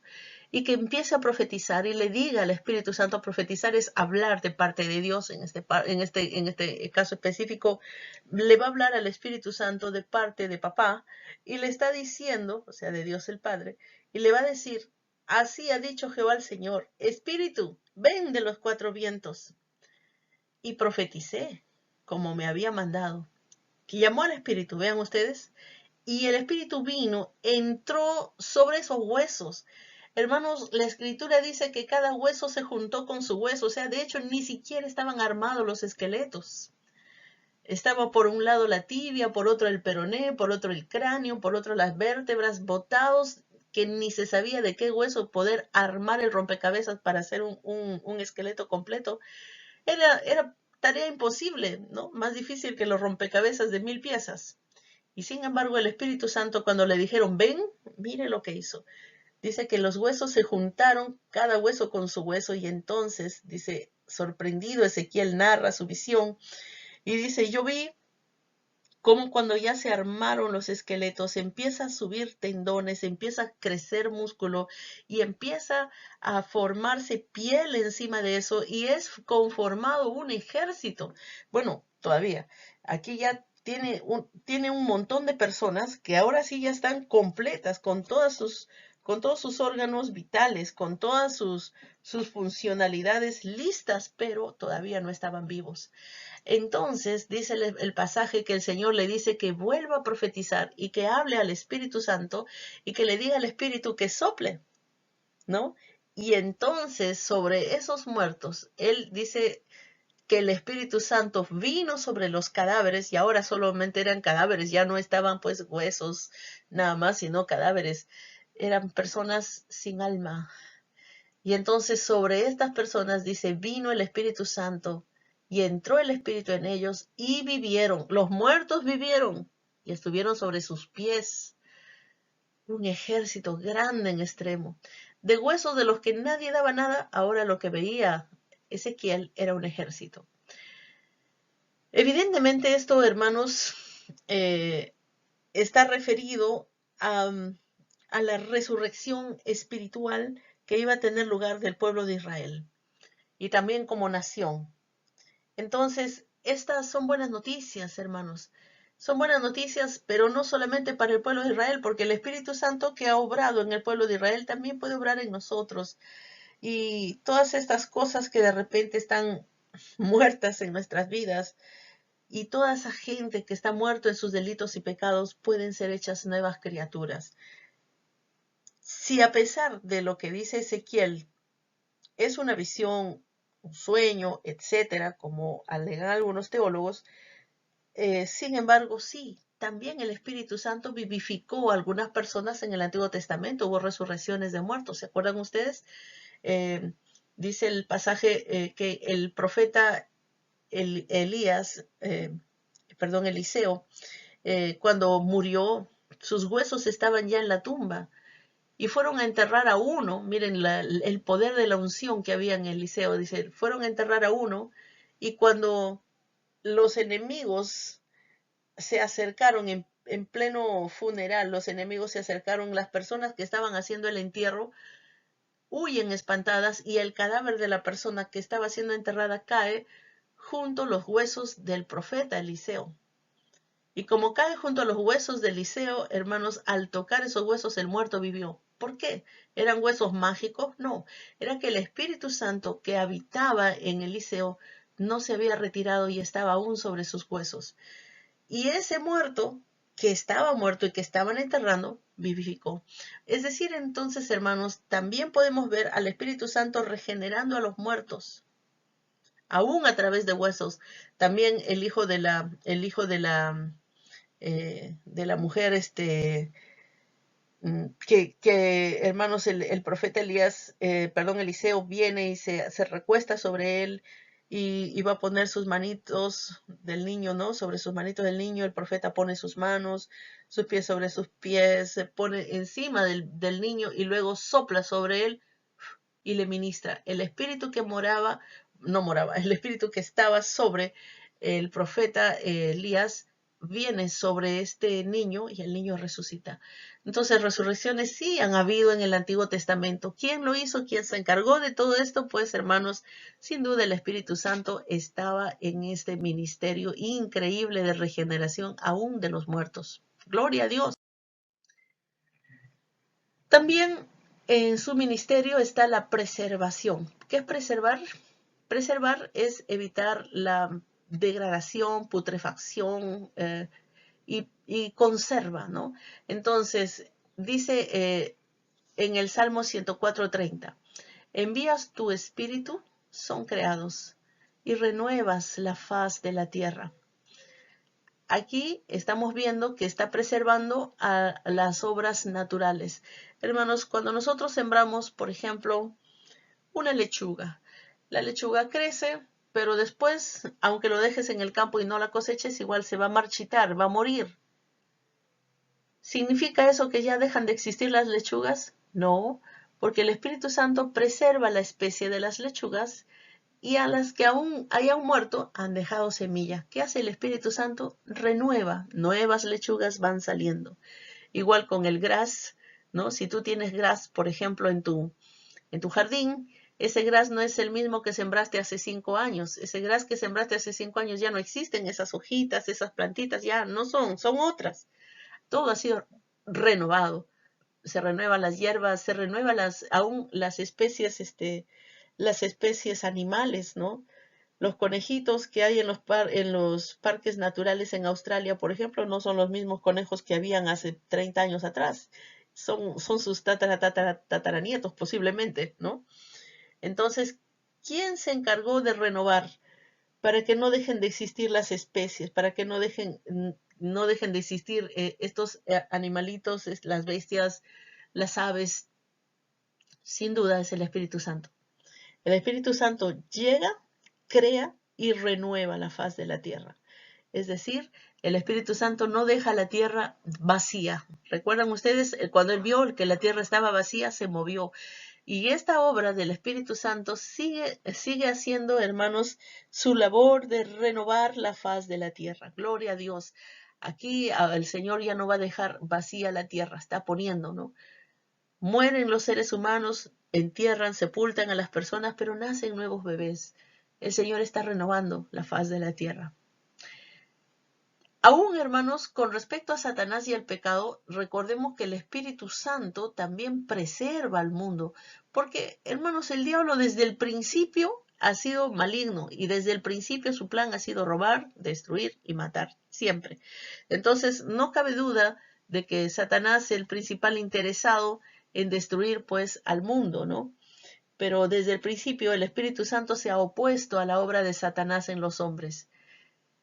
y que empiece a profetizar y le diga al Espíritu Santo. Profetizar es hablar de parte de Dios. En este caso específico, le va a hablar al Espíritu Santo de parte de papá y le está diciendo, o sea, de Dios el Padre, y le va a decir, así ha dicho Jehová el Señor, Espíritu, ven de los cuatro vientos. Y profeticé como me había mandado. Que llamó al Espíritu, vean ustedes, y el Espíritu vino, entró sobre esos huesos. Hermanos, la Escritura dice que cada hueso se juntó con su hueso. O sea, de hecho, ni siquiera estaban armados los esqueletos. Estaba por un lado la tibia, por otro el peroné, por otro el cráneo, por otro las vértebras, botados, que ni se sabía de qué hueso poder armar el rompecabezas para hacer un esqueleto completo. Era tarea imposible, ¿no? Más difícil que los rompecabezas de 1000 piezas. Y sin embargo, el Espíritu Santo, cuando le dijeron, ven, mire lo que hizo. Dice que los huesos se juntaron, cada hueso con su hueso, y entonces, dice, sorprendido, Ezequiel narra su visión, y dice, yo vi cómo cuando ya se armaron los esqueletos, empieza a subir tendones, empieza a crecer músculo y empieza a formarse piel encima de eso, y es conformado un ejército. Bueno, todavía, aquí ya tiene un montón de personas que ahora sí ya están completas con todos sus órganos vitales, con todas sus funcionalidades listas, pero todavía no estaban vivos. Entonces dice el pasaje que el Señor le dice que vuelva a profetizar y que hable al Espíritu Santo y que le diga al Espíritu que sople, ¿no? Y entonces sobre esos muertos, él dice que el Espíritu Santo vino sobre los cadáveres, y ahora solamente eran cadáveres, ya no estaban pues huesos nada más, sino cadáveres. Eran personas sin alma. Y entonces sobre estas personas dice, vino el Espíritu Santo y entró el Espíritu en ellos y vivieron. Los muertos vivieron y estuvieron sobre sus pies. Un ejército grande en extremo. De huesos de los que nadie daba nada, ahora lo que veía Ezequiel era un ejército. Evidentemente esto, hermanos, está referido a la resurrección espiritual que iba a tener lugar del pueblo de Israel y también como nación. Entonces, estas son buenas noticias, hermanos. Son buenas noticias, pero no solamente para el pueblo de Israel, porque el Espíritu Santo que ha obrado en el pueblo de Israel también puede obrar en nosotros. Y todas estas cosas que de repente están muertas en nuestras vidas, y toda esa gente que está muerto en sus delitos y pecados, pueden ser hechas nuevas criaturas. Si a pesar de lo que dice Ezequiel es una visión, un sueño, etcétera, como alegan algunos teólogos, sin embargo, sí, también el Espíritu Santo vivificó a algunas personas en el Antiguo Testamento. Hubo resurrecciones de muertos, ¿se acuerdan ustedes? Dice el pasaje que el profeta Eliseo, cuando murió, sus huesos estaban ya en la tumba. Y fueron a enterrar a uno. Miren el poder de la unción que había en Eliseo. Dice, fueron a enterrar a uno, y cuando los enemigos se acercaron en pleno funeral, los enemigos se acercaron, las personas que estaban haciendo el entierro huyen espantadas y el cadáver de la persona que estaba siendo enterrada cae junto a los huesos del profeta Eliseo. Y como cae junto a los huesos de Eliseo, hermanos, al tocar esos huesos el muerto vivió. ¿Por qué? ¿Eran huesos mágicos? No, era que el Espíritu Santo que habitaba en Eliseo no se había retirado y estaba aún sobre sus huesos. Y ese muerto, que estaba muerto y que estaban enterrando, vivificó. Es decir, entonces, hermanos, también podemos ver al Espíritu Santo regenerando a los muertos, aún a través de huesos. También el hijo de la mujer, hermanos, el profeta Elías, Eliseo viene y se recuesta sobre él y va a poner sus manitos del niño, ¿no? Sobre sus manitos del niño, el profeta pone sus manos, sus pies sobre sus pies, se pone encima del niño y luego sopla sobre él y le ministra. El espíritu que el espíritu que estaba sobre el profeta Elías viene sobre este niño y el niño resucita. Entonces, resurrecciones sí han habido en el Antiguo Testamento. ¿Quién lo hizo? ¿Quién se encargó de todo esto? Pues, hermanos, sin duda el Espíritu Santo estaba en este ministerio increíble de regeneración aún de los muertos. Gloria a Dios. También en su ministerio está la preservación. ¿Qué es preservar? Preservar es evitar la degradación, putrefacción y conserva, ¿no? Entonces, dice en el Salmo 104:30, envías tu espíritu, son creados, y renuevas la faz de la tierra. Aquí estamos viendo que está preservando a las obras naturales. Hermanos, cuando nosotros sembramos, por ejemplo, una lechuga, la lechuga crece, pero después, aunque lo dejes en el campo y no la coseches, igual se va a marchitar, va a morir. ¿Significa eso que ya dejan de existir las lechugas? No, porque el Espíritu Santo preserva la especie de las lechugas y a las que aún hayan muerto han dejado semilla. ¿Qué hace el Espíritu Santo? Renueva, nuevas lechugas van saliendo. Igual con el gras, ¿no? Si tú tienes gras, por ejemplo, en tu jardín, ese gras no es el mismo que sembraste hace 5 años. Ese gras que sembraste hace 5 años ya no existen, esas hojitas, esas plantitas ya no son otras. Todo ha sido renovado. Se renuevan las hierbas, se renuevan aún las especies, las especies animales, ¿no? Los conejitos que hay en los parques naturales en Australia, por ejemplo, no son los mismos conejos que habían hace 30 años atrás. Son sus tataranietos posiblemente, ¿no? Entonces, ¿quién se encargó de renovar para que no dejen de existir las especies, para que no dejen de existir estos animalitos, las bestias, las aves? Sin duda es el Espíritu Santo. El Espíritu Santo llega, crea y renueva la faz de la tierra. Es decir, el Espíritu Santo no deja la tierra vacía. ¿Recuerdan ustedes? Cuando él vio que la tierra estaba vacía, se movió. Y esta obra del Espíritu Santo sigue haciendo, hermanos, su labor de renovar la faz de la tierra. Gloria a Dios. Aquí el Señor ya no va a dejar vacía la tierra, está poniendo, ¿no? Mueren los seres humanos, entierran, sepultan a las personas, pero nacen nuevos bebés. El Señor está renovando la faz de la tierra. Aún, hermanos, con respecto a Satanás y el pecado, recordemos que el Espíritu Santo también preserva al mundo. Porque, hermanos, el diablo desde el principio ha sido maligno y desde el principio su plan ha sido robar, destruir y matar, siempre. Entonces, no cabe duda de que Satanás es el principal interesado en destruir, pues, al mundo, ¿no? Pero desde el principio el Espíritu Santo se ha opuesto a la obra de Satanás en los hombres.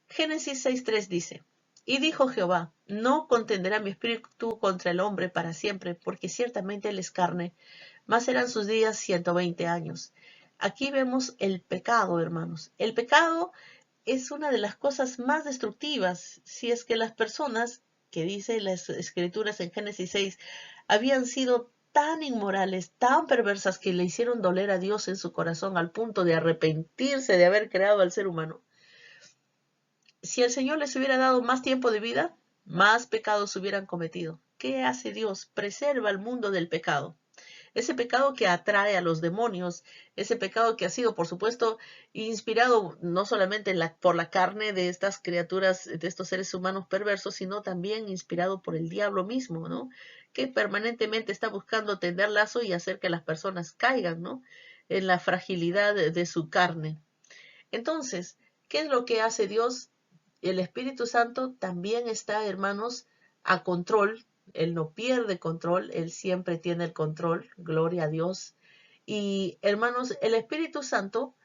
Génesis 6:3 dice, y dijo Jehová, no contenderá mi espíritu contra el hombre para siempre, porque ciertamente él es carne, mas serán sus días 120 años. Aquí vemos el pecado, hermanos. El pecado es una de las cosas más destructivas, si es que las personas, que dice las escrituras en Génesis 6, habían sido tan inmorales, tan perversas, que le hicieron doler a Dios en su corazón al punto de arrepentirse de haber creado al ser humano. Si el Señor les hubiera dado más tiempo de vida, más pecados hubieran cometido. ¿Qué hace Dios? Preserva al mundo del pecado. Ese pecado que atrae a los demonios, ese pecado que ha sido, por supuesto, inspirado no solamente por la carne de estas criaturas, de estos seres humanos perversos, sino también inspirado por el diablo mismo, ¿no? Que permanentemente está buscando tender lazo y hacer que las personas caigan, ¿no? En la fragilidad de su carne. Entonces, ¿qué es lo que hace Dios? El Espíritu Santo también está, hermanos, a control. Él no pierde control, Él siempre tiene el control, gloria a Dios. Y hermanos, el Espíritu Santo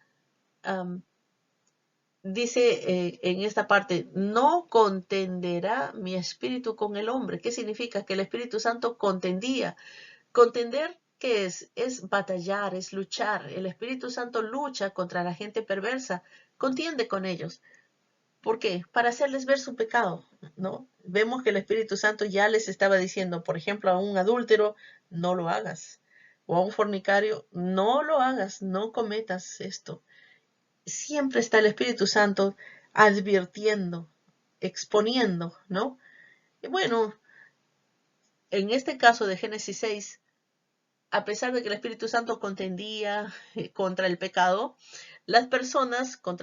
dice en esta parte, no contenderá mi espíritu con el hombre. ¿Qué significa? Que el Espíritu Santo contendía. Contender, ¿qué es? Es batallar, es luchar. El Espíritu Santo lucha contra la gente perversa, contiende con ellos. ¿Por qué? Para hacerles ver su pecado, ¿no? Vemos que el Espíritu Santo ya les estaba diciendo, por ejemplo, a un adúltero, no lo hagas. O a un fornicario, no lo hagas, no cometas esto. Siempre está el Espíritu Santo advirtiendo, exponiendo, ¿no? Y bueno, en este caso de Génesis 6, a pesar de que el Espíritu Santo contendía contra el pecado, las personas, con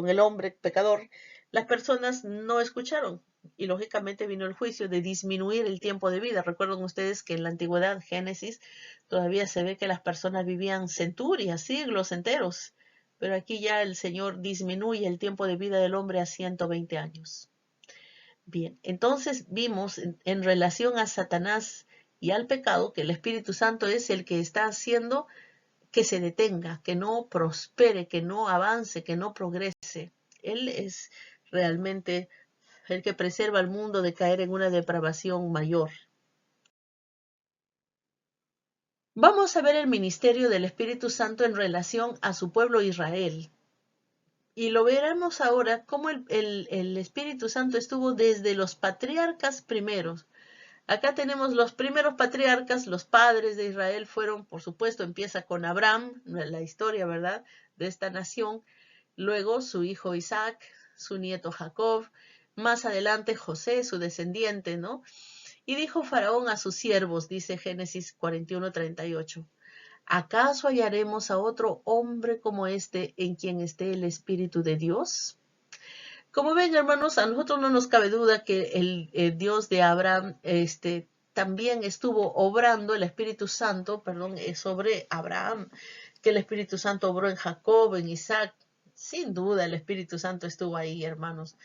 el hombre pecador, las personas no escucharon. Y lógicamente vino el juicio de disminuir el tiempo de vida. Recuerden ustedes que en la antigüedad, Génesis, todavía se ve que las personas vivían centurias, siglos enteros. Pero aquí ya el Señor disminuye el tiempo de vida del hombre a 120 años. Bien, entonces vimos en relación a Satanás y al pecado que el Espíritu Santo es el que está haciendo que se detenga, que no prospere, que no avance, que no progrese. Él es realmente el que preserva al mundo de caer en una depravación mayor. Vamos a ver el ministerio del Espíritu Santo en relación a su pueblo Israel. Y lo veremos ahora cómo el Espíritu Santo estuvo desde los patriarcas primeros. Acá tenemos los primeros patriarcas, los padres de Israel fueron, por supuesto, empieza con Abraham, la historia, ¿verdad?, de esta nación. Luego su hijo Isaac, su nieto Jacob, más adelante José, su descendiente, ¿no? Y dijo Faraón a sus siervos, dice Génesis 41:38, ¿acaso hallaremos a otro hombre como este en quien esté el Espíritu de Dios? Como ven, hermanos, a nosotros no nos cabe duda que el Dios de Abraham también estuvo obrando el Espíritu Santo, sobre Abraham, que el Espíritu Santo obró en Jacob, en Isaac. Sin duda el Espíritu Santo estuvo ahí, hermanos.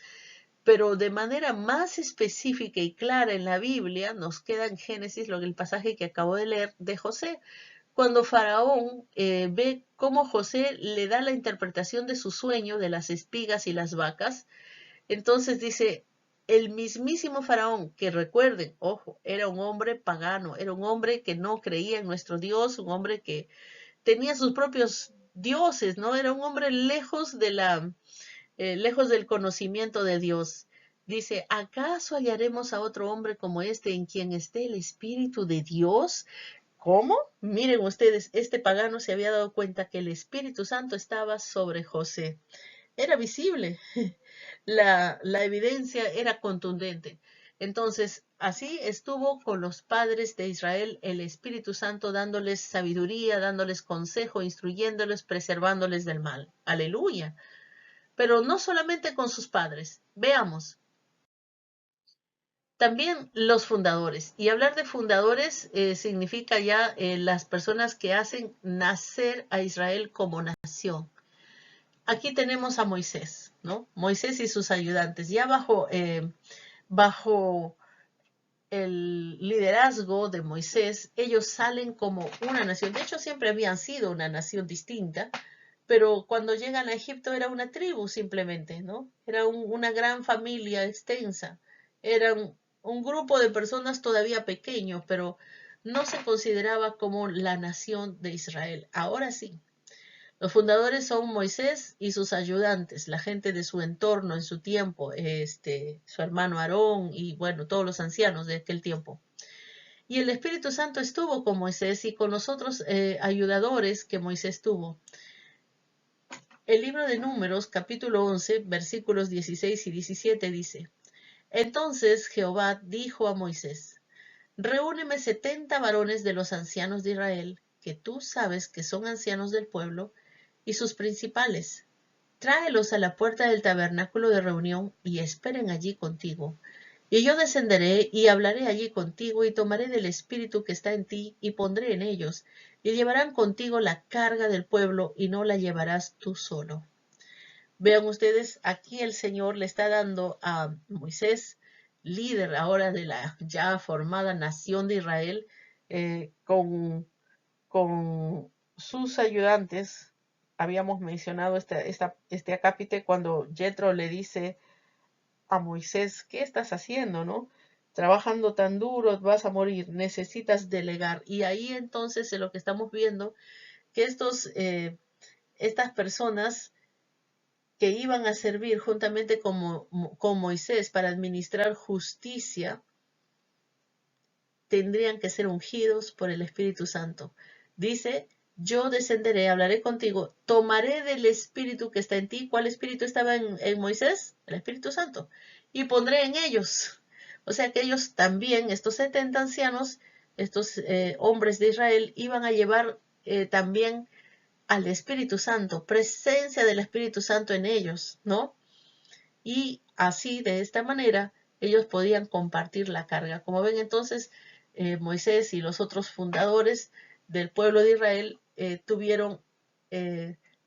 Pero de manera más específica y clara en la Biblia nos queda en Génesis el pasaje que acabo de leer de José. Cuando Faraón ve cómo José le da la interpretación de su sueño de las espigas y las vacas, entonces dice, el mismísimo Faraón, que recuerden, ojo, era un hombre pagano, era un hombre que no creía en nuestro Dios, un hombre que tenía sus propios dioses, ¿no? Era un hombre lejos lejos del conocimiento de Dios. Dice, ¿acaso hallaremos a otro hombre como este en quien esté el Espíritu de Dios? ¿Cómo? Miren ustedes, este pagano se había dado cuenta que el Espíritu Santo estaba sobre José. Era visible, la evidencia era contundente. Entonces, así estuvo con los padres de Israel el Espíritu Santo dándoles sabiduría, dándoles consejo, instruyéndoles, preservándoles del mal. Aleluya. Pero no solamente con sus padres. Veamos. También los fundadores. Y hablar de fundadores significa ya las personas que hacen nacer a Israel como nación. Aquí tenemos a Moisés, ¿no? Moisés y sus ayudantes. Ya bajo el liderazgo de Moisés, ellos salen como una nación. De hecho, siempre habían sido una nación distinta, pero cuando llegan a Egipto era una tribu simplemente, ¿no? Era una gran familia extensa. Era un grupo de personas todavía pequeño, pero no se consideraba como la nación de Israel. Ahora sí. Los fundadores son Moisés y sus ayudantes, la gente de su entorno en su tiempo, su hermano Aarón y bueno, todos los ancianos de aquel tiempo. Y el Espíritu Santo estuvo con Moisés y con los otros ayudadores que Moisés tuvo. El libro de Números, capítulo 11, versículos 16 y 17 dice, Entonces Jehová dijo a Moisés: Reúneme 70 varones de los ancianos de Israel, que tú sabes que son ancianos del pueblo, y sus principales. Tráelos a la puerta del tabernáculo de reunión y esperen allí contigo. Y yo descenderé y hablaré allí contigo y tomaré del espíritu que está en ti y pondré en ellos, y llevarán contigo la carga del pueblo y no la llevarás tú solo. Vean ustedes, aquí el Señor le está dando a Moisés, líder ahora de la ya formada nación de Israel, con sus ayudantes. Habíamos mencionado este acápite cuando Jethro le dice a Moisés: ¿qué estás haciendo, no? Trabajando tan duro, vas a morir, necesitas delegar. Y ahí entonces es lo que estamos viendo, que estas personas que iban a servir juntamente con Moisés para administrar justicia, tendrían que ser ungidos por el Espíritu Santo. Dice: yo descenderé, hablaré contigo, tomaré del Espíritu que está en ti. ¿Cuál Espíritu estaba en Moisés? El Espíritu Santo. Y pondré en ellos. O sea que ellos también, estos 70 ancianos, estos hombres de Israel, iban a llevar también al Espíritu Santo, presencia del Espíritu Santo en ellos, ¿no? Y así, de esta manera, ellos podían compartir la carga. Como ven, entonces, Moisés y los otros fundadores del pueblo de Israel tuvieron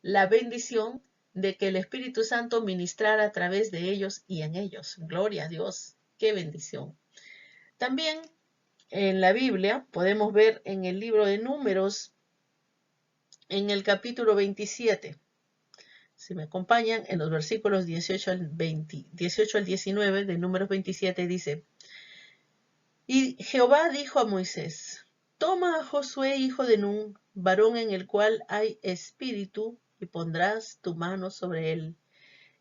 la bendición de que el Espíritu Santo ministrara a través de ellos y en ellos. Gloria a Dios, qué bendición. También en la Biblia podemos ver en el libro de Números, en el capítulo 27, si me acompañan, en los versículos 18 al 19 de Números 27 dice: Y Jehová dijo a Moisés: Toma a Josué hijo de Nun, varón en el cual hay espíritu, y pondrás tu mano sobre él.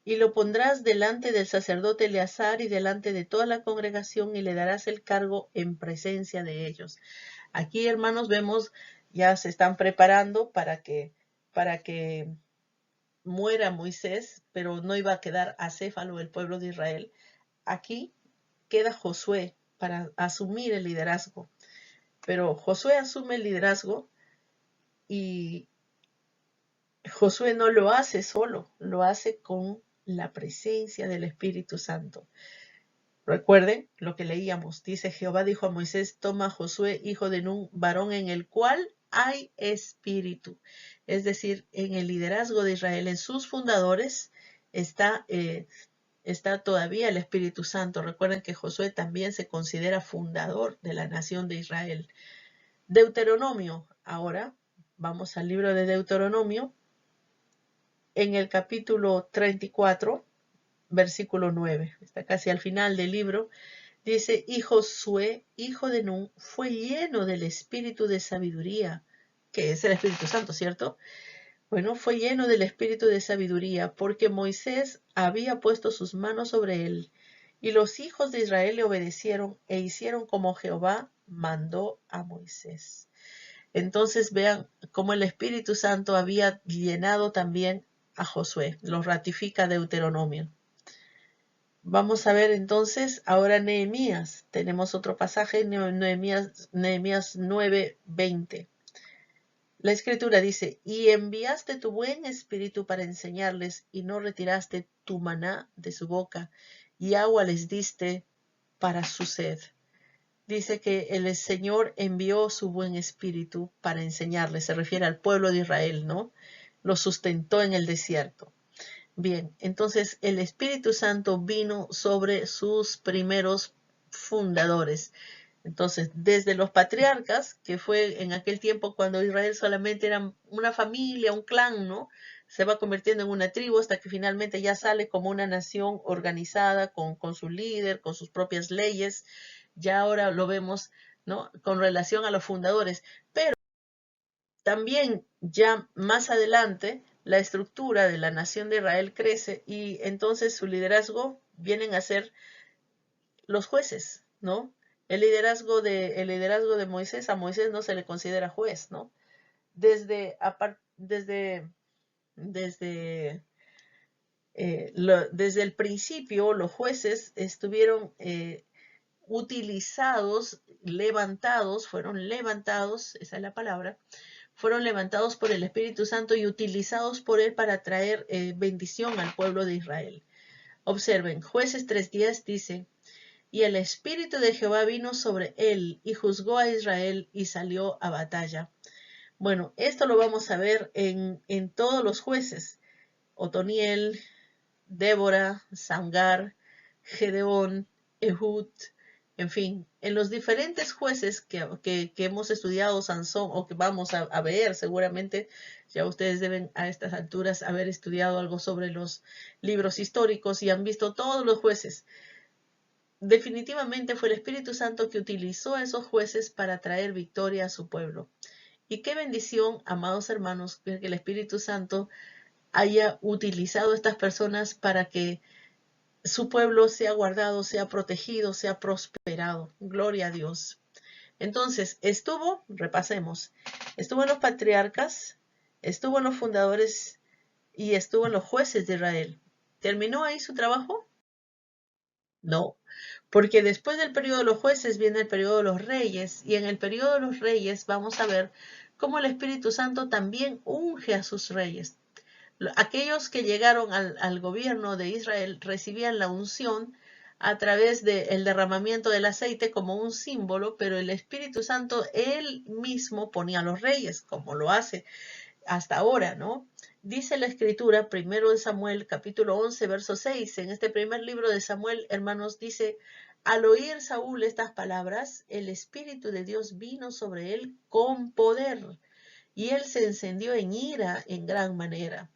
Y lo pondrás delante del sacerdote Eleazar y delante de toda la congregación, y le darás el cargo en presencia de ellos. Aquí, hermanos, vemos, ya se están preparando para que muera Moisés, pero no iba a quedar acéfalo el pueblo de Israel. Aquí queda Josué para asumir el liderazgo. Pero Josué asume el liderazgo y Josué no lo hace solo, lo hace con la presencia del Espíritu Santo. Recuerden lo que leíamos. Dice: Jehová dijo a Moisés: Toma a Josué hijo de Nun, varón en el cual hay espíritu. Es decir, en el liderazgo de Israel, en sus fundadores, está todavía el Espíritu Santo. Recuerden que Josué también se considera fundador de la nación de Israel. Deuteronomio. Ahora vamos al libro de Deuteronomio, en el capítulo 34, versículo 9. Está casi al final del libro. Dice: Y Josué, hijo de Nun, fue lleno del espíritu de sabiduría, que es el Espíritu Santo, ¿cierto? Bueno, fue lleno del espíritu de sabiduría, porque Moisés había puesto sus manos sobre él. Y los hijos de Israel le obedecieron e hicieron como Jehová mandó a Moisés. Entonces vean cómo el Espíritu Santo había llenado también a Josué. Lo ratifica Deuteronomio. Vamos a ver entonces ahora Nehemías. Tenemos otro pasaje, Nehemías 9:20. La escritura dice: Y enviaste tu buen espíritu para enseñarles, y no retiraste tu maná de su boca, y agua les diste para su sed. Dice que el Señor envió su buen espíritu para enseñarles. Se refiere al pueblo de Israel, ¿no? Lo sustentó en el desierto. Bien, entonces el Espíritu Santo vino sobre sus primeros fundadores. Entonces, desde los patriarcas, que fue en aquel tiempo cuando Israel solamente era una familia, un clan, ¿no? Se va convirtiendo en una tribu hasta que finalmente ya sale como una nación organizada con su líder, con sus propias leyes. Ya ahora lo vemos, ¿no? Con relación a los fundadores. Pero también ya más adelante la estructura de la nación de Israel crece y entonces su liderazgo vienen a ser los jueces, ¿no? El liderazgo de Moisés, a Moisés no se le considera juez, ¿no? Desde Desde el principio los jueces estuvieron utilizados, fueron levantados, esa es la palabra, fueron levantados por el Espíritu Santo y utilizados por él para traer bendición al pueblo de Israel. Observen, Jueces 3:10 dice, y el Espíritu de Jehová vino sobre él y juzgó a Israel y salió a batalla. Bueno, esto lo vamos a ver en todos los jueces. Otoniel, Débora, Samgar, Gedeón, Ehud, en fin, en los diferentes jueces que hemos estudiado, Sansón, o que vamos a ver seguramente, ya ustedes deben a estas alturas haber estudiado algo sobre los libros históricos y han visto todos los jueces. Definitivamente fue el Espíritu Santo que utilizó a esos jueces para traer victoria a su pueblo. Y qué bendición, amados hermanos, que el Espíritu Santo haya utilizado a estas personas para que su pueblo sea guardado, sea protegido, sea prosperado. Gloria a Dios. Entonces, repasemos, estuvo en los patriarcas, estuvo en los fundadores y estuvo en los jueces de Israel. ¿Terminó ahí su trabajo? No, porque después del periodo de los jueces viene el periodo de los reyes, y en el periodo de los reyes vamos a ver cómo el Espíritu Santo también unge a sus reyes. Aquellos que llegaron al gobierno de Israel recibían la unción a través del derramamiento del aceite como un símbolo, pero el Espíritu Santo él mismo ponía a los reyes, como lo hace hasta ahora, ¿no? Dice la Escritura, primero de Samuel, capítulo 11, verso 6, en este primer libro de Samuel, hermanos, dice, al oír Saúl estas palabras, el Espíritu de Dios vino sobre él con poder, y él se encendió en ira en gran manera.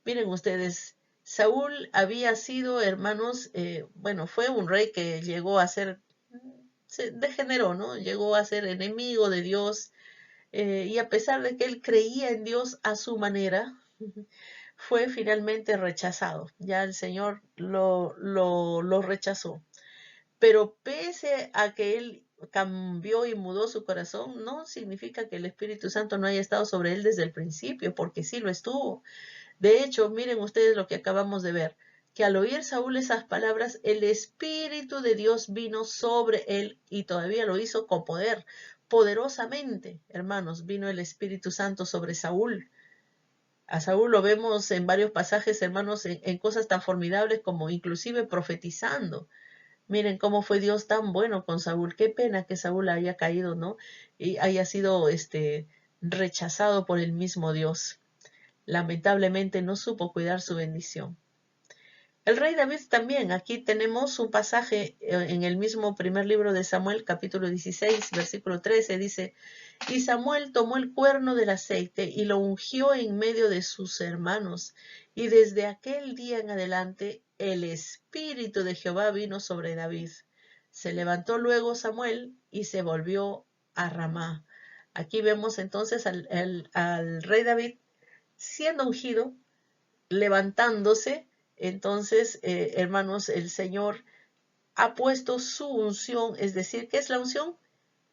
Miren ustedes, Saúl había sido, hermanos, fue un rey que llegó a ser, se degeneró, ¿no? Llegó a ser enemigo de Dios, y a pesar de que él creía en Dios a su manera, fue finalmente rechazado. Ya el Señor lo rechazó. Pero pese a que él cambió y mudó su corazón, no significa que el Espíritu Santo no haya estado sobre él desde el principio, porque sí lo estuvo. De hecho, miren ustedes lo que acabamos de ver, que al oír Saúl esas palabras, el Espíritu de Dios vino sobre él y todavía lo hizo con poder, poderosamente, hermanos, vino el Espíritu Santo sobre Saúl. A Saúl lo vemos en varios pasajes, hermanos, en cosas tan formidables como inclusive profetizando. Miren cómo fue Dios tan bueno con Saúl. Qué pena que Saúl haya caído, ¿no? Y haya sido rechazado por el mismo Dios. Lamentablemente no supo cuidar su bendición. El rey David también, aquí tenemos un pasaje en el mismo primer libro de Samuel, capítulo 16, versículo 13, dice, y Samuel tomó el cuerno del aceite y lo ungió en medio de sus hermanos, y desde aquel día en adelante el Espíritu de Jehová vino sobre David. Se levantó luego Samuel y se volvió a Ramá. Aquí vemos entonces al rey David siendo ungido, levantándose. Entonces, hermanos, el Señor ha puesto su unción, es decir, ¿qué es la unción?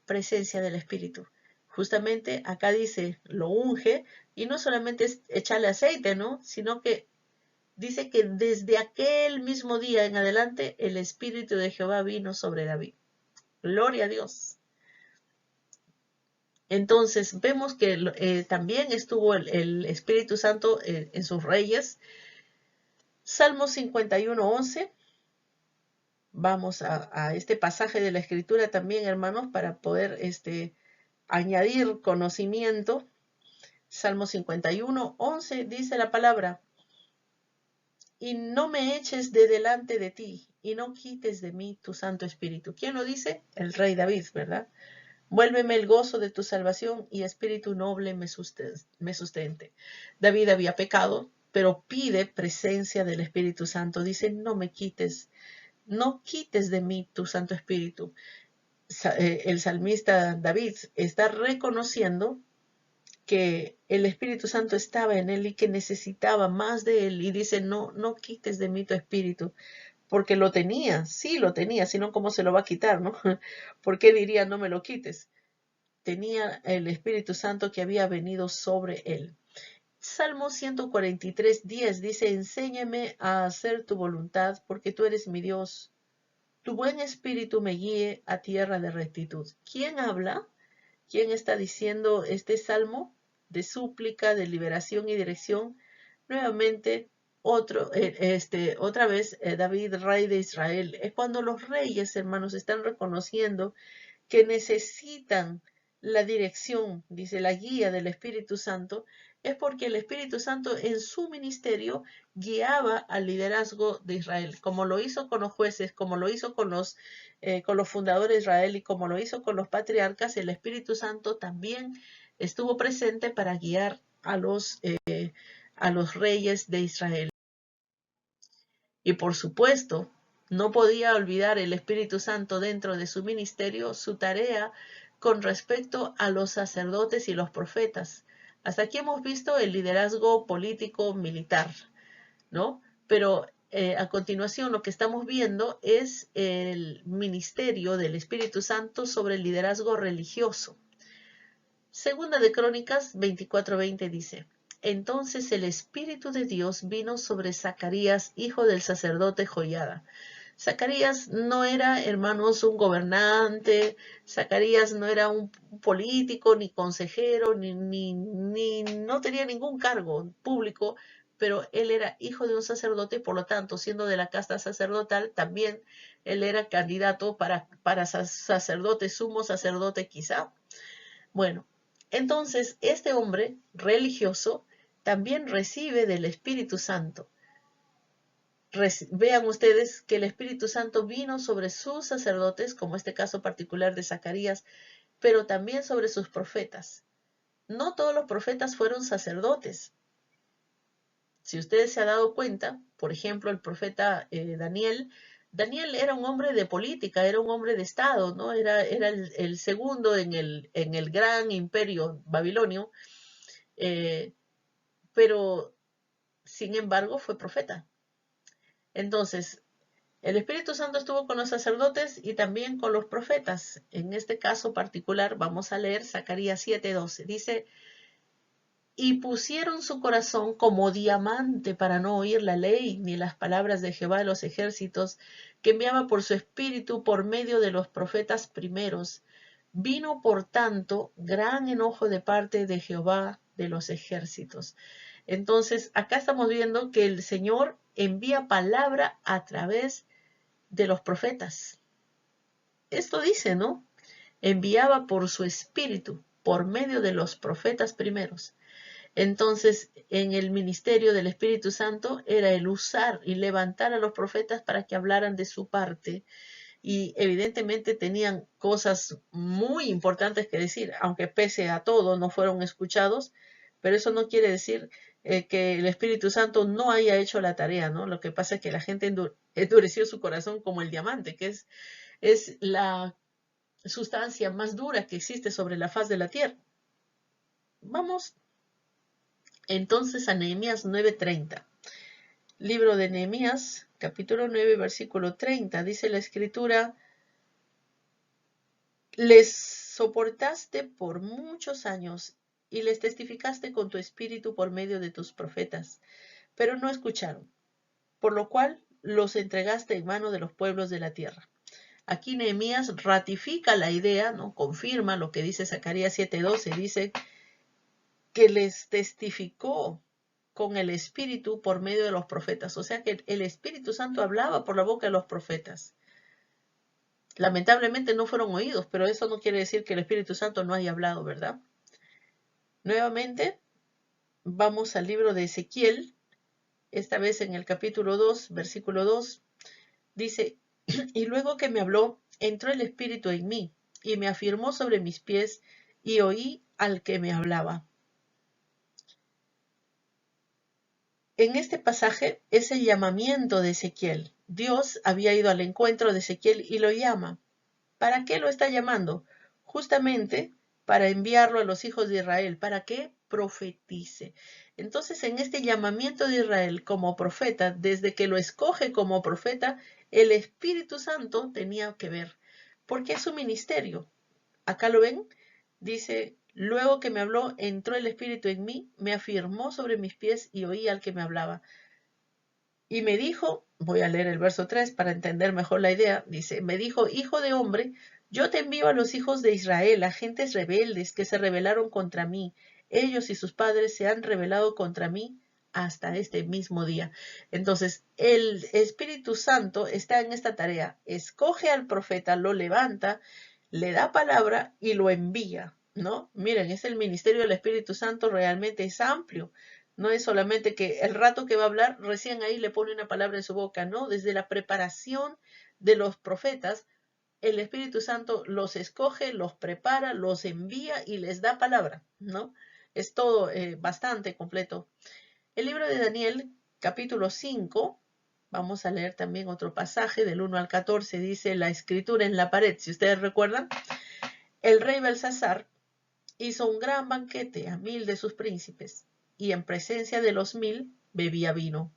Presencia del Espíritu. Justamente acá dice, lo unge, y no solamente es echarle aceite, ¿no? Sino que dice que desde aquel mismo día en adelante el Espíritu de Jehová vino sobre David. Gloria a Dios. Entonces vemos que también estuvo el Espíritu Santo en sus reyes. Salmo 51:11. Vamos a este pasaje de la Escritura también, hermanos, para poder añadir conocimiento. Salmo 51:11 dice la palabra, y no me eches de delante de ti, y no quites de mí tu Santo Espíritu. ¿Quién lo dice? El rey David, ¿verdad? Vuélveme el gozo de tu salvación y espíritu noble me sustente. David había pecado, pero pide presencia del Espíritu Santo. Dice, no me quites, no quites de mí tu Santo Espíritu. El salmista David está reconociendo que el Espíritu Santo estaba en él y que necesitaba más de él. Y dice, no quites de mí tu Espíritu. Porque lo tenía, sí lo tenía, sino cómo se lo va a quitar, ¿no? ¿Por qué diría no me lo quites? Tenía el Espíritu Santo que había venido sobre él. Salmo 143:10 dice, enséñame a hacer tu voluntad, porque tú eres mi Dios. Tu buen espíritu me guíe a tierra de rectitud. ¿Quién habla? ¿Quién está diciendo este salmo de súplica, de liberación y dirección? Nuevamente, otra vez, David, rey de Israel. Es cuando los reyes, hermanos, están reconociendo que necesitan la dirección, dice la guía del Espíritu Santo, es porque el Espíritu Santo en su ministerio guiaba al liderazgo de Israel, como lo hizo con los jueces, como lo hizo con los fundadores de Israel y como lo hizo con los patriarcas. El Espíritu Santo también estuvo presente para guiar a los reyes de Israel. Y por supuesto, no podía olvidar el Espíritu Santo dentro de su ministerio su tarea con respecto a los sacerdotes y los profetas. Hasta aquí hemos visto el liderazgo político militar, ¿no? Pero a continuación lo que estamos viendo es el ministerio del Espíritu Santo sobre el liderazgo religioso. Segunda de Crónicas 24:20 dice, entonces el Espíritu de Dios vino sobre Zacarías, hijo del sacerdote Joiada. Zacarías no era, hermanos, un gobernante, Zacarías no era un político, ni consejero, ni no tenía ningún cargo público, pero él era hijo de un sacerdote, por lo tanto, siendo de la casta sacerdotal, también él era candidato para sacerdote, sumo sacerdote quizá. Bueno, entonces este hombre religioso también recibe del Espíritu Santo. Vean ustedes que el Espíritu Santo vino sobre sus sacerdotes, como este caso particular de Zacarías, pero también sobre sus profetas. No todos los profetas fueron sacerdotes. Si ustedes se han dado cuenta, por ejemplo, el profeta Daniel era un hombre de política, era un hombre de Estado, ¿no? Era el segundo en el gran imperio babilonio, pero sin embargo fue profeta. Entonces, el Espíritu Santo estuvo con los sacerdotes y también con los profetas. En este caso particular vamos a leer Zacarías 7:12. Dice, y pusieron su corazón como diamante para no oír la ley ni las palabras de Jehová de los ejércitos, que enviaba por su espíritu por medio de los profetas primeros. Vino, por tanto, gran enojo de parte de Jehová de los ejércitos. Entonces, acá estamos viendo que el Señor envía palabra a través de los profetas. Esto dice, ¿no? Enviaba por su espíritu, por medio de los profetas primeros. Entonces, en el ministerio del Espíritu Santo era el usar y levantar a los profetas para que hablaran de su parte. Y evidentemente tenían cosas muy importantes que decir, aunque pese a todo no fueron escuchados, pero eso no quiere decir que el Espíritu Santo no haya hecho la tarea, ¿no? Lo que pasa es que la gente endureció su corazón como el diamante, que es la sustancia más dura que existe sobre la faz de la tierra. Vamos entonces a Nehemías 9:30. Libro de Nehemías, capítulo 9, versículo 30. Dice la Escritura, les soportaste por muchos años y les testificaste con tu espíritu por medio de tus profetas, pero no escucharon, por lo cual los entregaste en mano de los pueblos de la tierra. Aquí Nehemías ratifica la idea, ¿no? Confirma lo que dice Zacarías 7:12, dice que les testificó con el Espíritu por medio de los profetas. O sea que el Espíritu Santo hablaba por la boca de los profetas. Lamentablemente no fueron oídos, pero eso no quiere decir que el Espíritu Santo no haya hablado, ¿verdad? Nuevamente, vamos al libro de Ezequiel, esta vez en el capítulo 2, versículo 2, dice, y luego que me habló, entró el Espíritu en mí, y me afirmó sobre mis pies, y oí al que me hablaba. En este pasaje es el llamamiento de Ezequiel. Dios había ido al encuentro de Ezequiel y lo llama. ¿Para qué lo está llamando? Justamente para enviarlo a los hijos de Israel, para que profetice. Entonces, en este llamamiento de Israel como profeta, desde que lo escoge como profeta, el Espíritu Santo tenía que ver, porque es su ministerio. Acá lo ven, dice, Luego que me habló, entró el Espíritu en mí, me afirmó sobre mis pies y oí al que me hablaba. Y me dijo, voy a leer el verso 3 para entender mejor la idea, dice, me dijo, hijo de hombre, yo te envío a los hijos de Israel, a gentes rebeldes que se rebelaron contra mí. Ellos y sus padres se han rebelado contra mí hasta este mismo día. Entonces, el Espíritu Santo está en esta tarea. Escoge al profeta, lo levanta, le da palabra y lo envía, ¿no? Miren, es el ministerio del Espíritu Santo, realmente es amplio. No es solamente que el rato que va a hablar, recién ahí le pone una palabra en su boca, ¿no? Desde la preparación de los profetas, el Espíritu Santo los escoge, los prepara, los envía y les da palabra, ¿no? Es todo bastante completo. El libro de Daniel, capítulo 5, vamos a leer también otro pasaje del 1 al 14, dice la escritura en la pared. Si ustedes recuerdan, el rey Belsasar hizo un gran banquete a 1000 de sus príncipes, y en presencia de los 1000 bebía vino.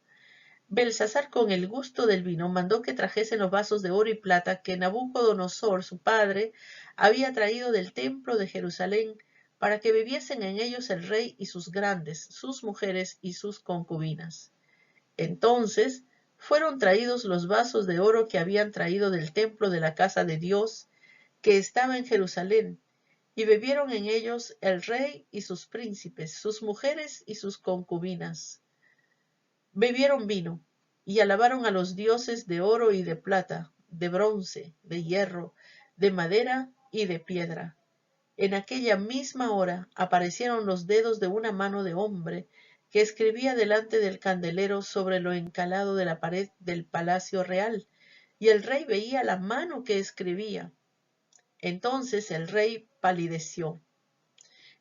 Belsasar, con el gusto del vino, mandó que trajesen los vasos de oro y plata que Nabucodonosor, su padre, había traído del templo de Jerusalén, para que bebiesen en ellos el rey y sus grandes, sus mujeres y sus concubinas. Entonces fueron traídos los vasos de oro que habían traído del templo de la casa de Dios, que estaba en Jerusalén, y bebieron en ellos el rey y sus príncipes, sus mujeres y sus concubinas. Bebieron vino, y alabaron a los dioses de oro y de plata, de bronce, de hierro, de madera y de piedra. En aquella misma hora aparecieron los dedos de una mano de hombre que escribía delante del candelero sobre lo encalado de la pared del palacio real, y el rey veía la mano que escribía. Entonces el rey palideció,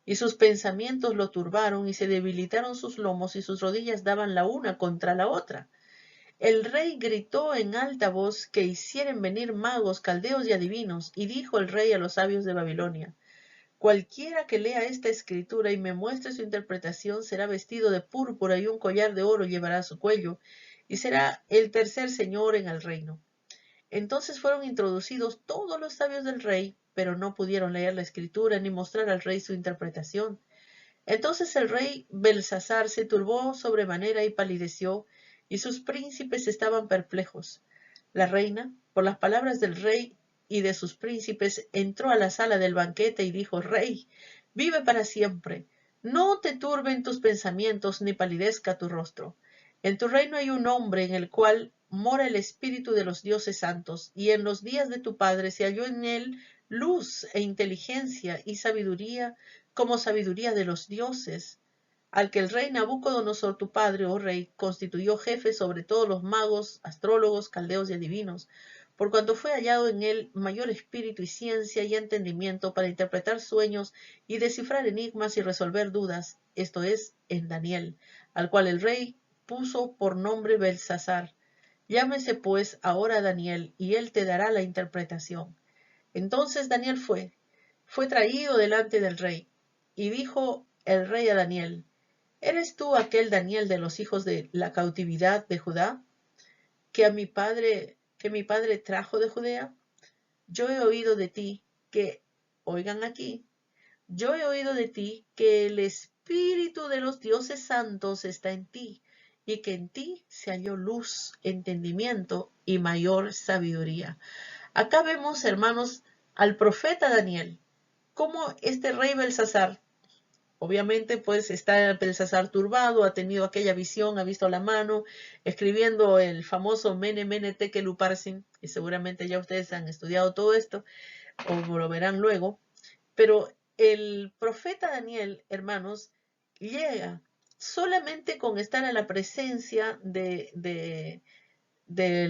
y sus pensamientos lo turbaron, y se debilitaron sus lomos, y sus rodillas daban la una contra la otra. El rey gritó en alta voz que hicieren venir magos, caldeos y adivinos, y dijo el rey a los sabios de Babilonia: cualquiera que lea esta escritura y me muestre su interpretación será vestido de púrpura y un collar de oro llevará a su cuello, y será el tercer señor en el reino. Entonces fueron introducidos todos los sabios del rey, pero no pudieron leer la escritura ni mostrar al rey su interpretación. Entonces el rey Belsasar se turbó sobremanera y palideció, y sus príncipes estaban perplejos. La reina, por las palabras del rey y de sus príncipes, entró a la sala del banquete y dijo: Rey, vive para siempre. No te turben tus pensamientos ni palidezca tu rostro. En tu reino hay un hombre en el cual mora el espíritu de los dioses santos, y en los días de tu padre se halló en él luz e inteligencia y sabiduría, como sabiduría de los dioses, al que el rey Nabucodonosor, tu padre, oh rey, constituyó jefe sobre todos los magos, astrólogos, caldeos y adivinos, por cuanto fue hallado en él mayor espíritu y ciencia y entendimiento para interpretar sueños y descifrar enigmas y resolver dudas, esto es, en Daniel, al cual el rey puso por nombre Belsasar. Llámese pues ahora Daniel, y él te dará la interpretación. Entonces Daniel fue traído delante del rey, y dijo el rey a Daniel: ¿Eres tú aquel Daniel de los hijos de la cautividad de Judá, que mi padre trajo de Judea? Yo he oído de ti que, oigan aquí, yo he oído de ti que el espíritu de los dioses santos está en ti, y que en ti se halló luz, entendimiento y mayor sabiduría. Acá vemos, hermanos, al profeta Daniel, cómo este rey Belsasar, obviamente pues está Belsasar turbado, ha tenido aquella visión, ha visto la mano, escribiendo el famoso Mene Mene Tekel Upharsin, y seguramente ya ustedes han estudiado todo esto, o lo verán luego, pero el profeta Daniel, hermanos, llega solamente con estar en la presencia del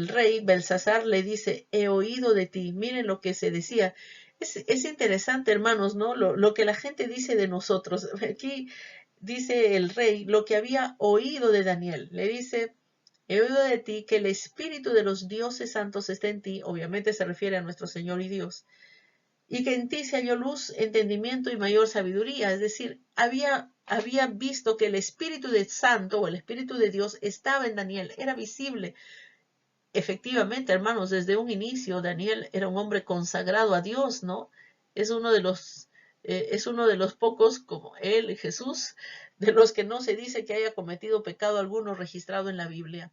rey Belsasar, le dice: he oído de ti. Miren lo que se decía. Es interesante, hermanos, ¿no? Lo que la gente dice de nosotros. Aquí dice el rey lo que había oído de Daniel. Le dice: he oído de ti que el espíritu de los dioses santos está en ti. Obviamente se refiere a nuestro Señor y Dios. Y que en ti se halló luz, entendimiento y mayor sabiduría. Es decir, había visto que el espíritu de santo o el espíritu de Dios estaba en Daniel. Era visible. Efectivamente, hermanos, desde un inicio Daniel era un hombre consagrado a Dios, ¿no? Es uno de los es uno de los pocos, como él, Jesús, de los que no se dice que haya cometido pecado alguno registrado en la Biblia.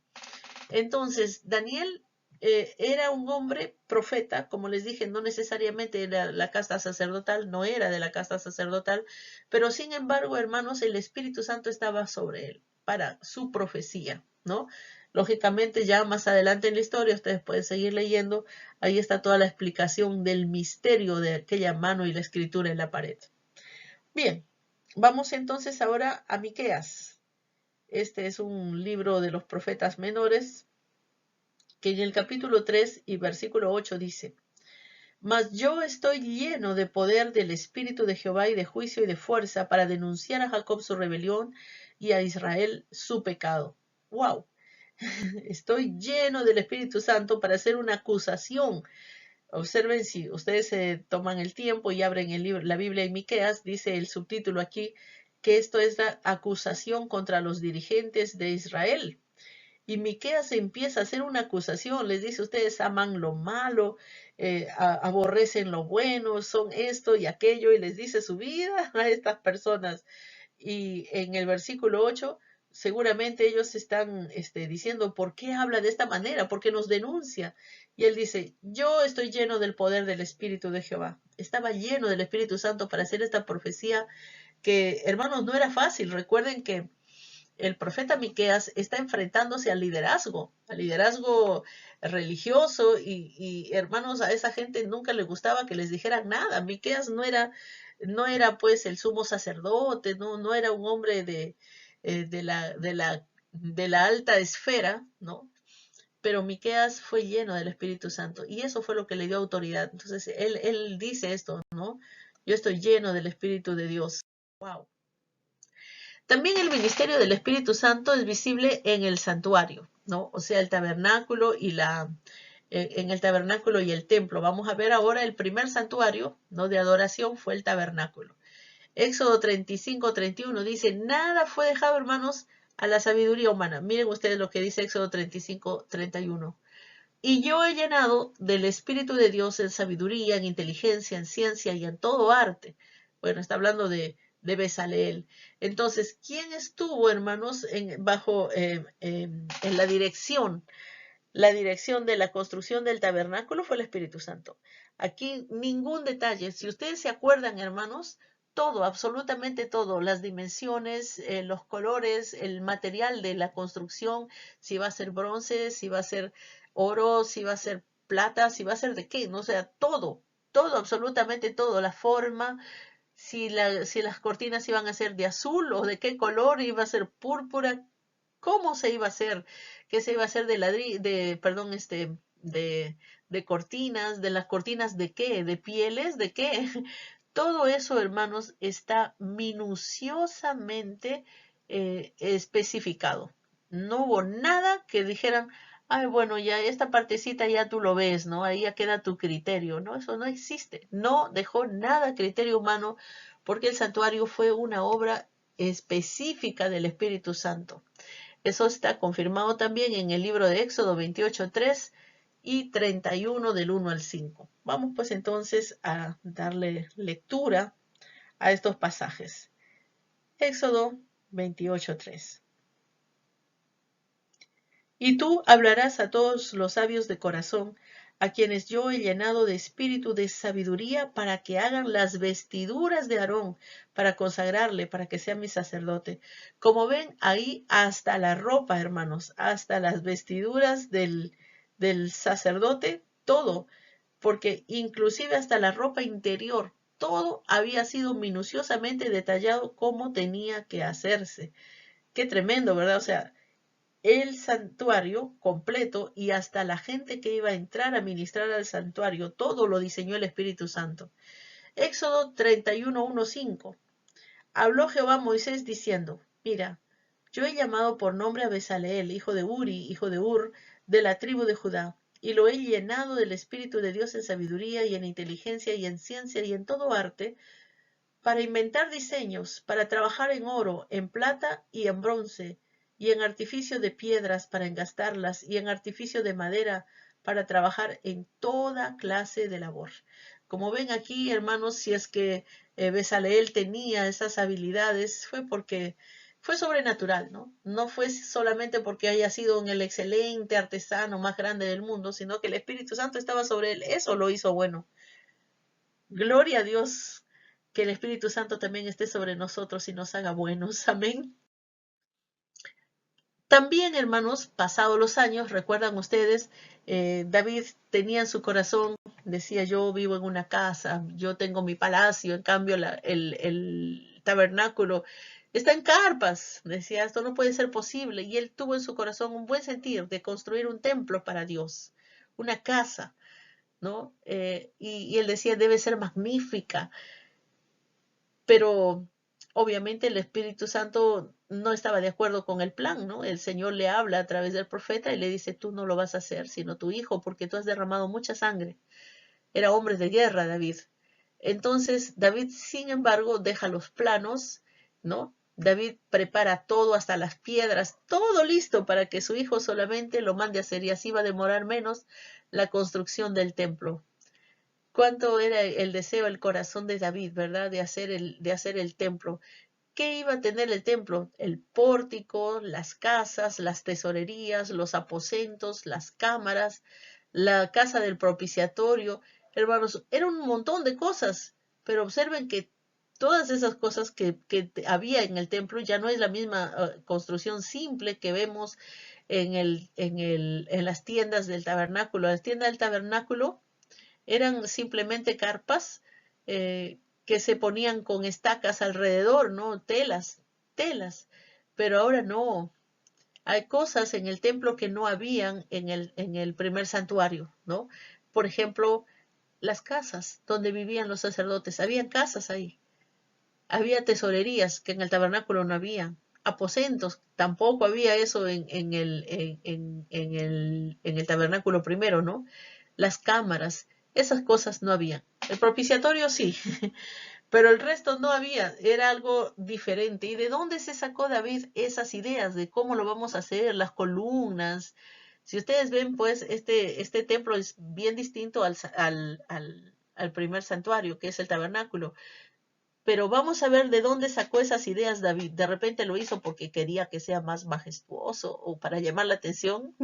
Entonces, Daniel era un hombre profeta, como les dije, no necesariamente era la casta sacerdotal, no era de la casta sacerdotal, pero sin embargo, hermanos, el Espíritu Santo estaba sobre él para su profecía, ¿no? Lógicamente, ya más adelante en la historia, ustedes pueden seguir leyendo, ahí está toda la explicación del misterio de aquella mano y la escritura en la pared. Bien, vamos entonces ahora a Miqueas. Este es un libro de los profetas menores, que en el capítulo 3 y versículo 8 dice: Mas yo estoy lleno de poder del Espíritu de Jehová y de juicio y de fuerza para denunciar a Jacob su rebelión y a Israel su pecado. ¡Wow! Estoy lleno del Espíritu Santo para hacer una acusación. Observen, si ustedes se toman el tiempo y abren el libro, la Biblia en Miqueas, dice el subtítulo aquí, que esto es la acusación contra los dirigentes de Israel. Y Miqueas empieza a hacer una acusación, les dice: ustedes aman lo malo, aborrecen lo bueno, son esto y aquello, y les dice su vida a estas personas. Y en el versículo 8, seguramente ellos están diciendo: ¿por qué habla de esta manera? ¿Por qué nos denuncia? Y él dice: yo estoy lleno del poder del Espíritu de Jehová. Estaba lleno del Espíritu Santo para hacer esta profecía que, hermanos, no era fácil. Recuerden que el profeta Miqueas está enfrentándose al liderazgo religioso, y hermanos, a esa gente nunca le gustaba que les dijeran nada. Miqueas no era pues el sumo sacerdote, no era un hombre de la alta esfera, ¿no? Pero Miqueas fue lleno del Espíritu Santo y eso fue lo que le dio autoridad. Entonces él dice esto, ¿no? Yo estoy lleno del Espíritu de Dios. Wow. También el ministerio del Espíritu Santo es visible en el santuario, ¿no? O sea, el tabernáculo en el tabernáculo y el templo. Vamos a ver ahora el primer santuario, ¿no?, de adoración fue el tabernáculo. Éxodo 35:31 dice: nada fue dejado, hermanos, a la sabiduría humana. Miren ustedes lo que dice Éxodo 35:31. Y yo he llenado del Espíritu de Dios en sabiduría, en inteligencia, en ciencia y en todo arte. Bueno, está hablando de Bezaleel. Entonces, ¿quién estuvo, hermanos, en la dirección? La dirección de la construcción del tabernáculo fue el Espíritu Santo. Aquí ningún detalle. Si ustedes se acuerdan, hermanos, todo, absolutamente todo, las dimensiones, los colores, el material de la construcción, si va a ser bronce, si va a ser oro, si va a ser plata, si va a ser de qué, no, o sea, todo, absolutamente todo, la forma, si las cortinas iban a ser de azul o de qué color, iba a ser púrpura, cómo se iba a hacer, qué se iba a hacer de cortinas, de las cortinas de qué, de pieles, de qué. Todo eso, hermanos, está minuciosamente especificado. No hubo nada que dijeran: ay, bueno, ya esta partecita ya tú lo ves, ¿no? Ahí ya queda tu criterio. No, eso no existe. No dejó nada a criterio humano, porque el santuario fue una obra específica del Espíritu Santo. Eso está confirmado también en el libro de Éxodo 28:3 y 31 del 1 al 5. Vamos pues entonces a darle lectura a estos pasajes. Éxodo 28:3. Y tú hablarás a todos los sabios de corazón, a quienes yo he llenado de espíritu de sabiduría, para que hagan las vestiduras de Aarón, para consagrarle, para que sea mi sacerdote. Como ven, ahí hasta la ropa, hermanos, hasta las vestiduras del sacerdote, todo, porque inclusive hasta la ropa interior, todo había sido minuciosamente detallado cómo tenía que hacerse. Qué tremendo, ¿verdad? O sea, el santuario completo y hasta la gente que iba a entrar a ministrar al santuario, todo lo diseñó el Espíritu Santo. Éxodo 31:1-5. Habló Jehová a Moisés diciendo: mira, yo he llamado por nombre a Bezaleel, hijo de Uri, hijo de Ur, de la tribu de Judá, y lo he llenado del Espíritu de Dios en sabiduría y en inteligencia y en ciencia y en todo arte, para inventar diseños, para trabajar en oro, en plata y en bronce, y en artificio de piedras para engastarlas, y en artificio de madera para trabajar en toda clase de labor. Como ven aquí, hermanos, si es que Bezaleel tenía esas habilidades, fue porque fue sobrenatural, ¿no? No fue solamente porque haya sido el excelente artesano más grande del mundo, sino que el Espíritu Santo estaba sobre él. Eso lo hizo bueno. Gloria a Dios, que el Espíritu Santo también esté sobre nosotros y nos haga buenos. Amén. También, hermanos, pasados los años, recuerdan ustedes, David tenía en su corazón, decía, yo vivo en una casa, yo tengo mi palacio, en cambio el tabernáculo está en carpas. Decía, esto no puede ser posible. Y él tuvo en su corazón un buen sentir de construir un templo para Dios, una casa, ¿no? Y él decía, debe ser magnífica. Pero obviamente el Espíritu Santo no estaba de acuerdo con el plan, ¿no? El Señor le habla a través del profeta y le dice, tú no lo vas a hacer, sino tu hijo, porque tú has derramado mucha sangre. Era hombre de guerra, David. Entonces, David, sin embargo, deja los planos, ¿no? David prepara todo, hasta las piedras, todo listo para que su hijo solamente lo mande a hacer, y así va a demorar menos la construcción del templo. Cuánto era el deseo, el corazón de David, ¿verdad? De hacer el templo. ¿Qué iba a tener el templo? El pórtico, las casas, las tesorerías, los aposentos, las cámaras, la casa del propiciatorio. Hermanos, era un montón de cosas, pero observen que todas esas cosas que había en el templo ya no es la misma construcción simple que vemos en las tiendas del tabernáculo. Las tiendas del tabernáculo eran simplemente carpas que se ponían con estacas alrededor, ¿no? Telas. Pero ahora no. Hay cosas en el templo que no habían en el primer santuario, ¿no? Por ejemplo, las casas donde vivían los sacerdotes. Habían casas ahí. Había tesorerías que en el tabernáculo no había. Aposentos, tampoco había eso en el tabernáculo primero, ¿no? Las cámaras, esas cosas no había. El propiciatorio sí, pero el resto no había, era algo diferente. ¿Y de dónde se sacó David esas ideas de cómo lo vamos a hacer, las columnas? Si ustedes ven, pues este templo es bien distinto al primer santuario, que es el tabernáculo. Pero vamos a ver de dónde sacó esas ideas David. De repente lo hizo porque quería que sea más majestuoso o para llamar la atención.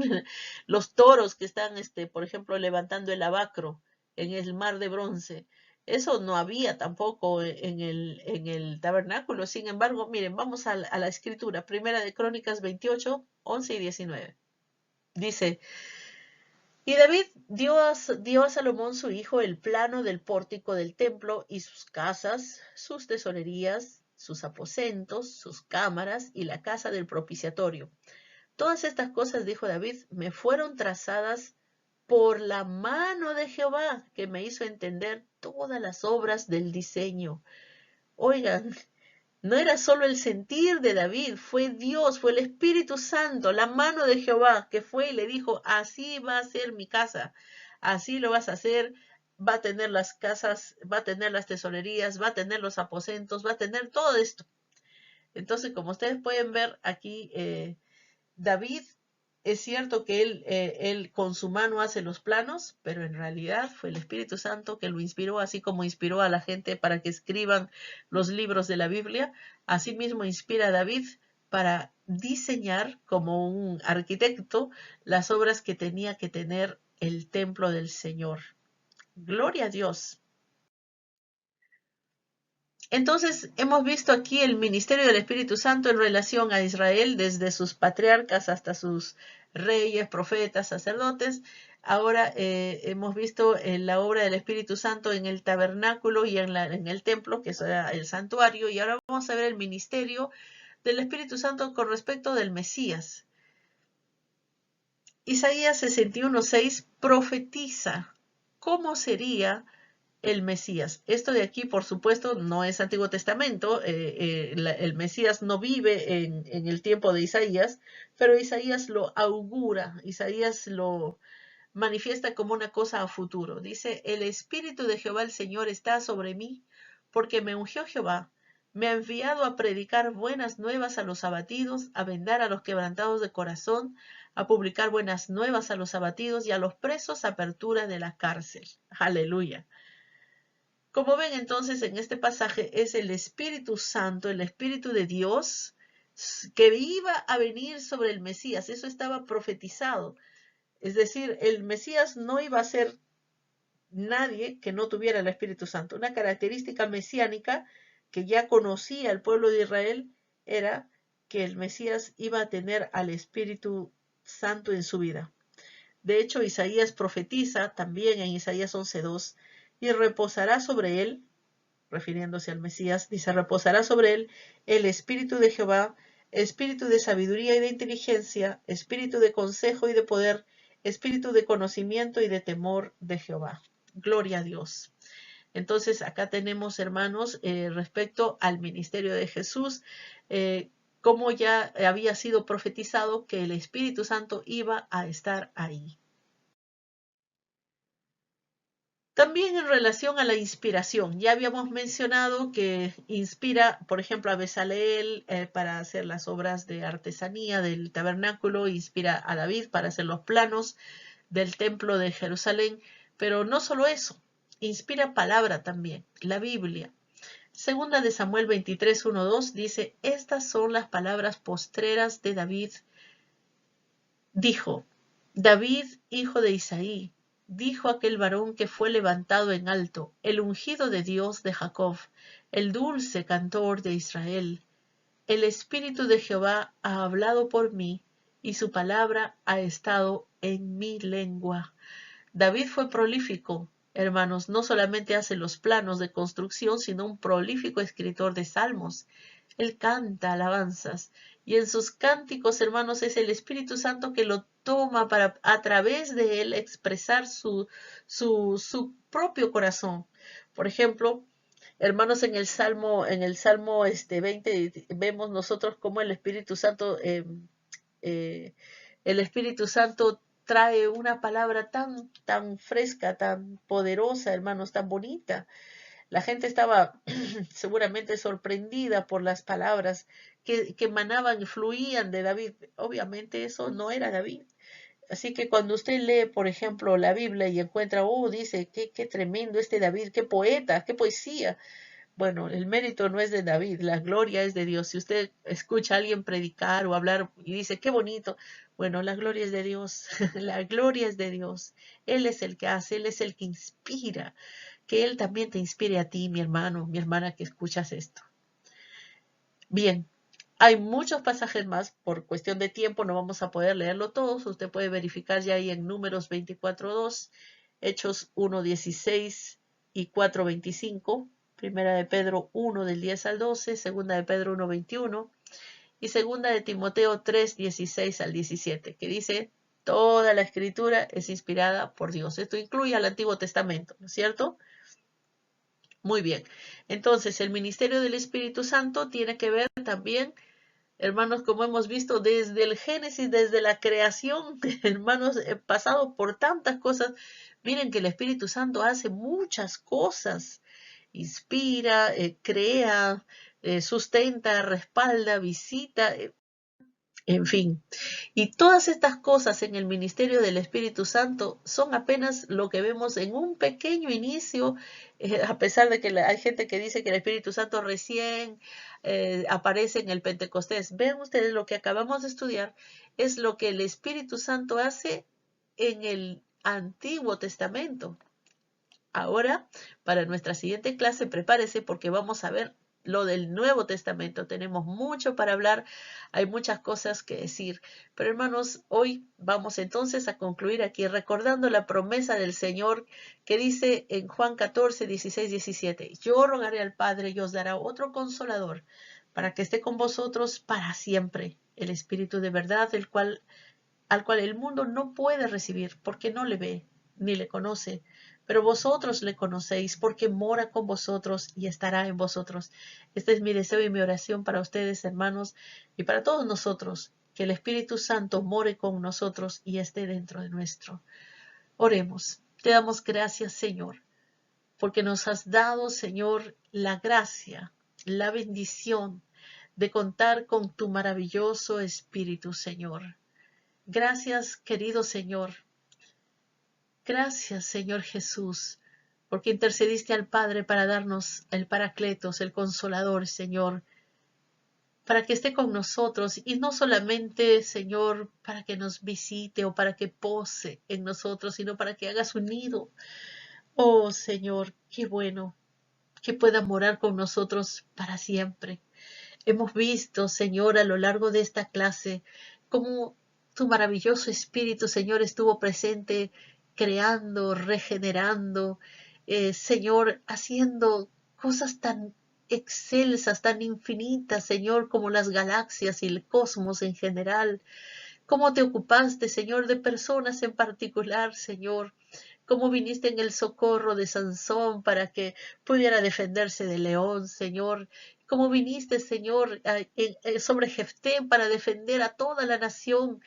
Los toros que están, por ejemplo, levantando el lavacro en el mar de bronce. Eso no había tampoco en el tabernáculo. Sin embargo, miren, vamos a la escritura. Primera de Crónicas 28, 11 y 19. Dice, y David dio a Salomón su hijo el plano del pórtico del templo y sus casas, sus tesorerías, sus aposentos, sus cámaras y la casa del propiciatorio. Todas estas cosas, dijo David, me fueron trazadas por la mano de Jehová, que me hizo entender todas las obras del diseño. Oigan, no era solo el sentir de David, fue Dios, fue el Espíritu Santo, la mano de Jehová, que fue y le dijo, así va a ser mi casa, así lo vas a hacer, va a tener las casas, va a tener las tesorerías, va a tener los aposentos, va a tener todo esto. Entonces, como ustedes pueden ver aquí, David, es cierto que él con su mano hace los planos, pero en realidad fue el Espíritu Santo que lo inspiró, así como inspiró a la gente para que escriban los libros de la Biblia. Asimismo inspira a David para diseñar como un arquitecto las obras que tenía que tener el templo del Señor. Gloria a Dios. Entonces, hemos visto aquí el ministerio del Espíritu Santo en relación a Israel, desde sus patriarcas hasta sus reyes, profetas, sacerdotes. Ahora hemos visto la obra del Espíritu Santo en el tabernáculo y en el templo, que es el santuario. Y ahora vamos a ver el ministerio del Espíritu Santo con respecto del Mesías. Isaías 61:6 profetiza cómo sería el Mesías. Esto de aquí, por supuesto, no es Antiguo Testamento. El Mesías no vive en el tiempo de Isaías, pero Isaías lo augura, Isaías lo manifiesta como una cosa a futuro. Dice, el Espíritu de Jehová el Señor está sobre mí, porque me ungió Jehová. Me ha enviado a predicar buenas nuevas a los abatidos, a vendar a los quebrantados de corazón, a publicar buenas nuevas a los abatidos y a los presos apertura de la cárcel. Aleluya. Como ven entonces en este pasaje es el Espíritu Santo, el Espíritu de Dios que iba a venir sobre el Mesías. Eso estaba profetizado. Es decir, el Mesías no iba a ser nadie que no tuviera el Espíritu Santo. Una característica mesiánica que ya conocía el pueblo de Israel era que el Mesías iba a tener al Espíritu Santo en su vida. De hecho, Isaías profetiza también en Isaías 11:2, y reposará sobre él, refiriéndose al Mesías, dice, reposará sobre él el Espíritu de Jehová, Espíritu de sabiduría y de inteligencia, Espíritu de consejo y de poder, Espíritu de conocimiento y de temor de Jehová. Gloria a Dios. Entonces, acá tenemos, hermanos, respecto al ministerio de Jesús, como ya había sido profetizado que el Espíritu Santo iba a estar ahí. También en relación a la inspiración, ya habíamos mencionado que inspira, por ejemplo, a Bezaleel para hacer las obras de artesanía del tabernáculo, inspira a David para hacer los planos del templo de Jerusalén, pero no solo eso, inspira palabra también, la Biblia. Segunda de Samuel 23, 1, 2 dice, estas son las palabras postreras de David. Dijo, David, hijo de Isaí, dijo aquel varón que fue levantado en alto, el ungido de Dios de Jacob, el dulce cantor de Israel. El Espíritu de Jehová ha hablado por mí, y su palabra ha estado en mi lengua. David fue prolífico, hermanos, no solamente hace los planos de construcción, sino un prolífico escritor de salmos. Él canta alabanzas y en sus cánticos, hermanos, es el Espíritu Santo que lo toma para a través de él expresar su propio corazón. Por ejemplo, hermanos, en el Salmo 20 vemos nosotros cómo el Espíritu Santo trae una palabra tan fresca, tan poderosa, hermanos, tan bonita. La gente estaba seguramente sorprendida por las palabras que emanaban y fluían de David. Obviamente eso no era David. Así que cuando usted lee, por ejemplo, la Biblia y encuentra, dice, qué tremendo este David, qué poeta, qué poesía. Bueno, el mérito no es de David, la gloria es de Dios. Si usted escucha a alguien predicar o hablar y dice, qué bonito, bueno, la gloria es de Dios, la gloria es de Dios. Él es el que hace, Él es el que inspira. Que Él también te inspire a ti, mi hermano, mi hermana, que escuchas esto. Bien, hay muchos pasajes más, por cuestión de tiempo no vamos a poder leerlo todos. Usted puede verificar ya ahí en Números 24:2, Hechos 1:16 y 4:25. Primera de Pedro 1 del 10 al 12, segunda de Pedro 1:21 y segunda de Timoteo 3:16 al 17, que dice, toda la escritura es inspirada por Dios. Esto incluye al Antiguo Testamento, ¿no es cierto? Muy bien. Entonces, el ministerio del Espíritu Santo tiene que ver también, hermanos, como hemos visto, desde el Génesis, desde la creación, hermanos, pasado por tantas cosas. Miren que el Espíritu Santo hace muchas cosas. Inspira, crea, sustenta, respalda, visita, en fin. Y todas estas cosas en el ministerio del Espíritu Santo son apenas lo que vemos en un pequeño inicio, a pesar de que hay gente que dice que el Espíritu Santo recién aparece en el Pentecostés. Vean ustedes, lo que acabamos de estudiar es lo que el Espíritu Santo hace en el Antiguo Testamento. Ahora, para nuestra siguiente clase, prepárese porque vamos a ver lo del Nuevo Testamento. Tenemos mucho para hablar, hay muchas cosas que decir. Pero hermanos, hoy vamos entonces a concluir aquí recordando la promesa del Señor que dice en Juan 14, 16, 17. Yo rogaré al Padre y os dará otro consolador para que esté con vosotros para siempre. El Espíritu de verdad, al cual el mundo no puede recibir porque no le ve ni le conoce, pero vosotros le conocéis porque mora con vosotros y estará en vosotros. Este es mi deseo y mi oración para ustedes, hermanos, y para todos nosotros, que el Espíritu Santo more con nosotros y esté dentro de nuestro. Oremos. Te damos gracias, Señor, porque nos has dado, Señor, la gracia, la bendición de contar con tu maravilloso Espíritu, Señor. Gracias, querido Señor. Gracias, Señor Jesús, porque intercediste al Padre para darnos el Paracletos, el Consolador, Señor, para que esté con nosotros y no solamente, Señor, para que nos visite o para que pose en nosotros, sino para que haga su nido. Oh, Señor, qué bueno que pueda morar con nosotros para siempre. Hemos visto, Señor, a lo largo de esta clase, cómo tu maravilloso Espíritu, Señor, estuvo presente, creando, regenerando, Señor, haciendo cosas tan excelsas, tan infinitas, Señor, como las galaxias y el cosmos en general. Cómo te ocupaste, Señor, de personas en particular, Señor. Cómo viniste en el socorro de Sansón para que pudiera defenderse del león, Señor. Cómo viniste, Señor, sobre Jefté para defender a toda la nación.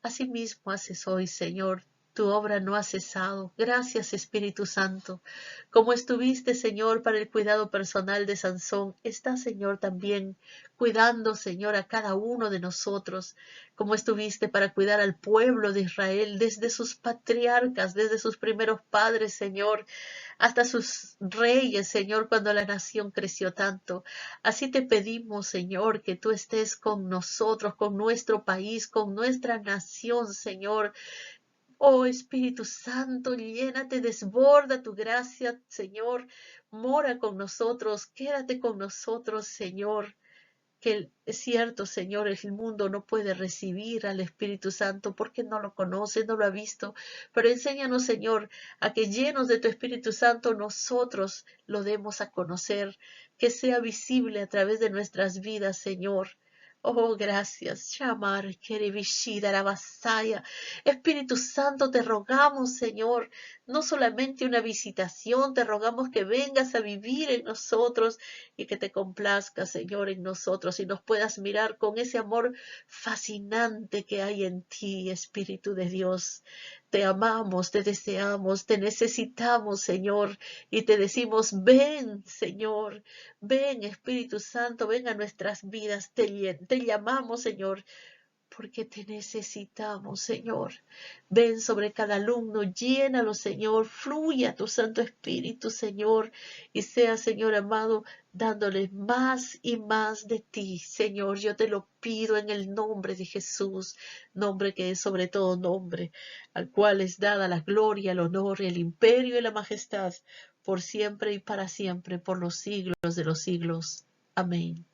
Asimismo haces hoy, Señor. Tu obra no ha cesado. Gracias, Espíritu Santo. Como estuviste, Señor, para el cuidado personal de Sansón, está, Señor, también cuidando, Señor, a cada uno de nosotros. Como estuviste para cuidar al pueblo de Israel desde sus patriarcas, desde sus primeros padres, Señor, hasta sus reyes, Señor, cuando la nación creció tanto. Así te pedimos, Señor, que tú estés con nosotros, con nuestro país, con nuestra nación, Señor. Oh Espíritu Santo, llénate, desborda tu gracia, Señor. Mora con nosotros, quédate con nosotros, Señor. Que es cierto, Señor, el mundo no puede recibir al Espíritu Santo porque no lo conoce, no lo ha visto, pero enséñanos, Señor, a que llenos de tu Espíritu Santo nosotros lo demos a conocer, que sea visible a través de nuestras vidas, Señor. Oh, gracias. Shamar, Keribishida, Rabasaya. Espíritu Santo, te rogamos, Señor, no solamente una visitación, te rogamos que vengas a vivir en nosotros y que te complazca, Señor, en nosotros y nos puedas mirar con ese amor fascinante que hay en ti, Espíritu de Dios. Te amamos, te deseamos, te necesitamos, Señor, y te decimos, ven, Señor, ven, Espíritu Santo, ven a nuestras vidas, te llamamos, Señor, porque te necesitamos, Señor. Ven sobre cada alumno, llénalo, Señor, fluye a tu Santo Espíritu, Señor, y sea, Señor amado, dándole más y más de ti, Señor. Yo te lo pido en el nombre de Jesús, nombre que es sobre todo nombre, al cual es dada la gloria, el honor, el imperio y la majestad, por siempre y para siempre, por los siglos de los siglos. Amén.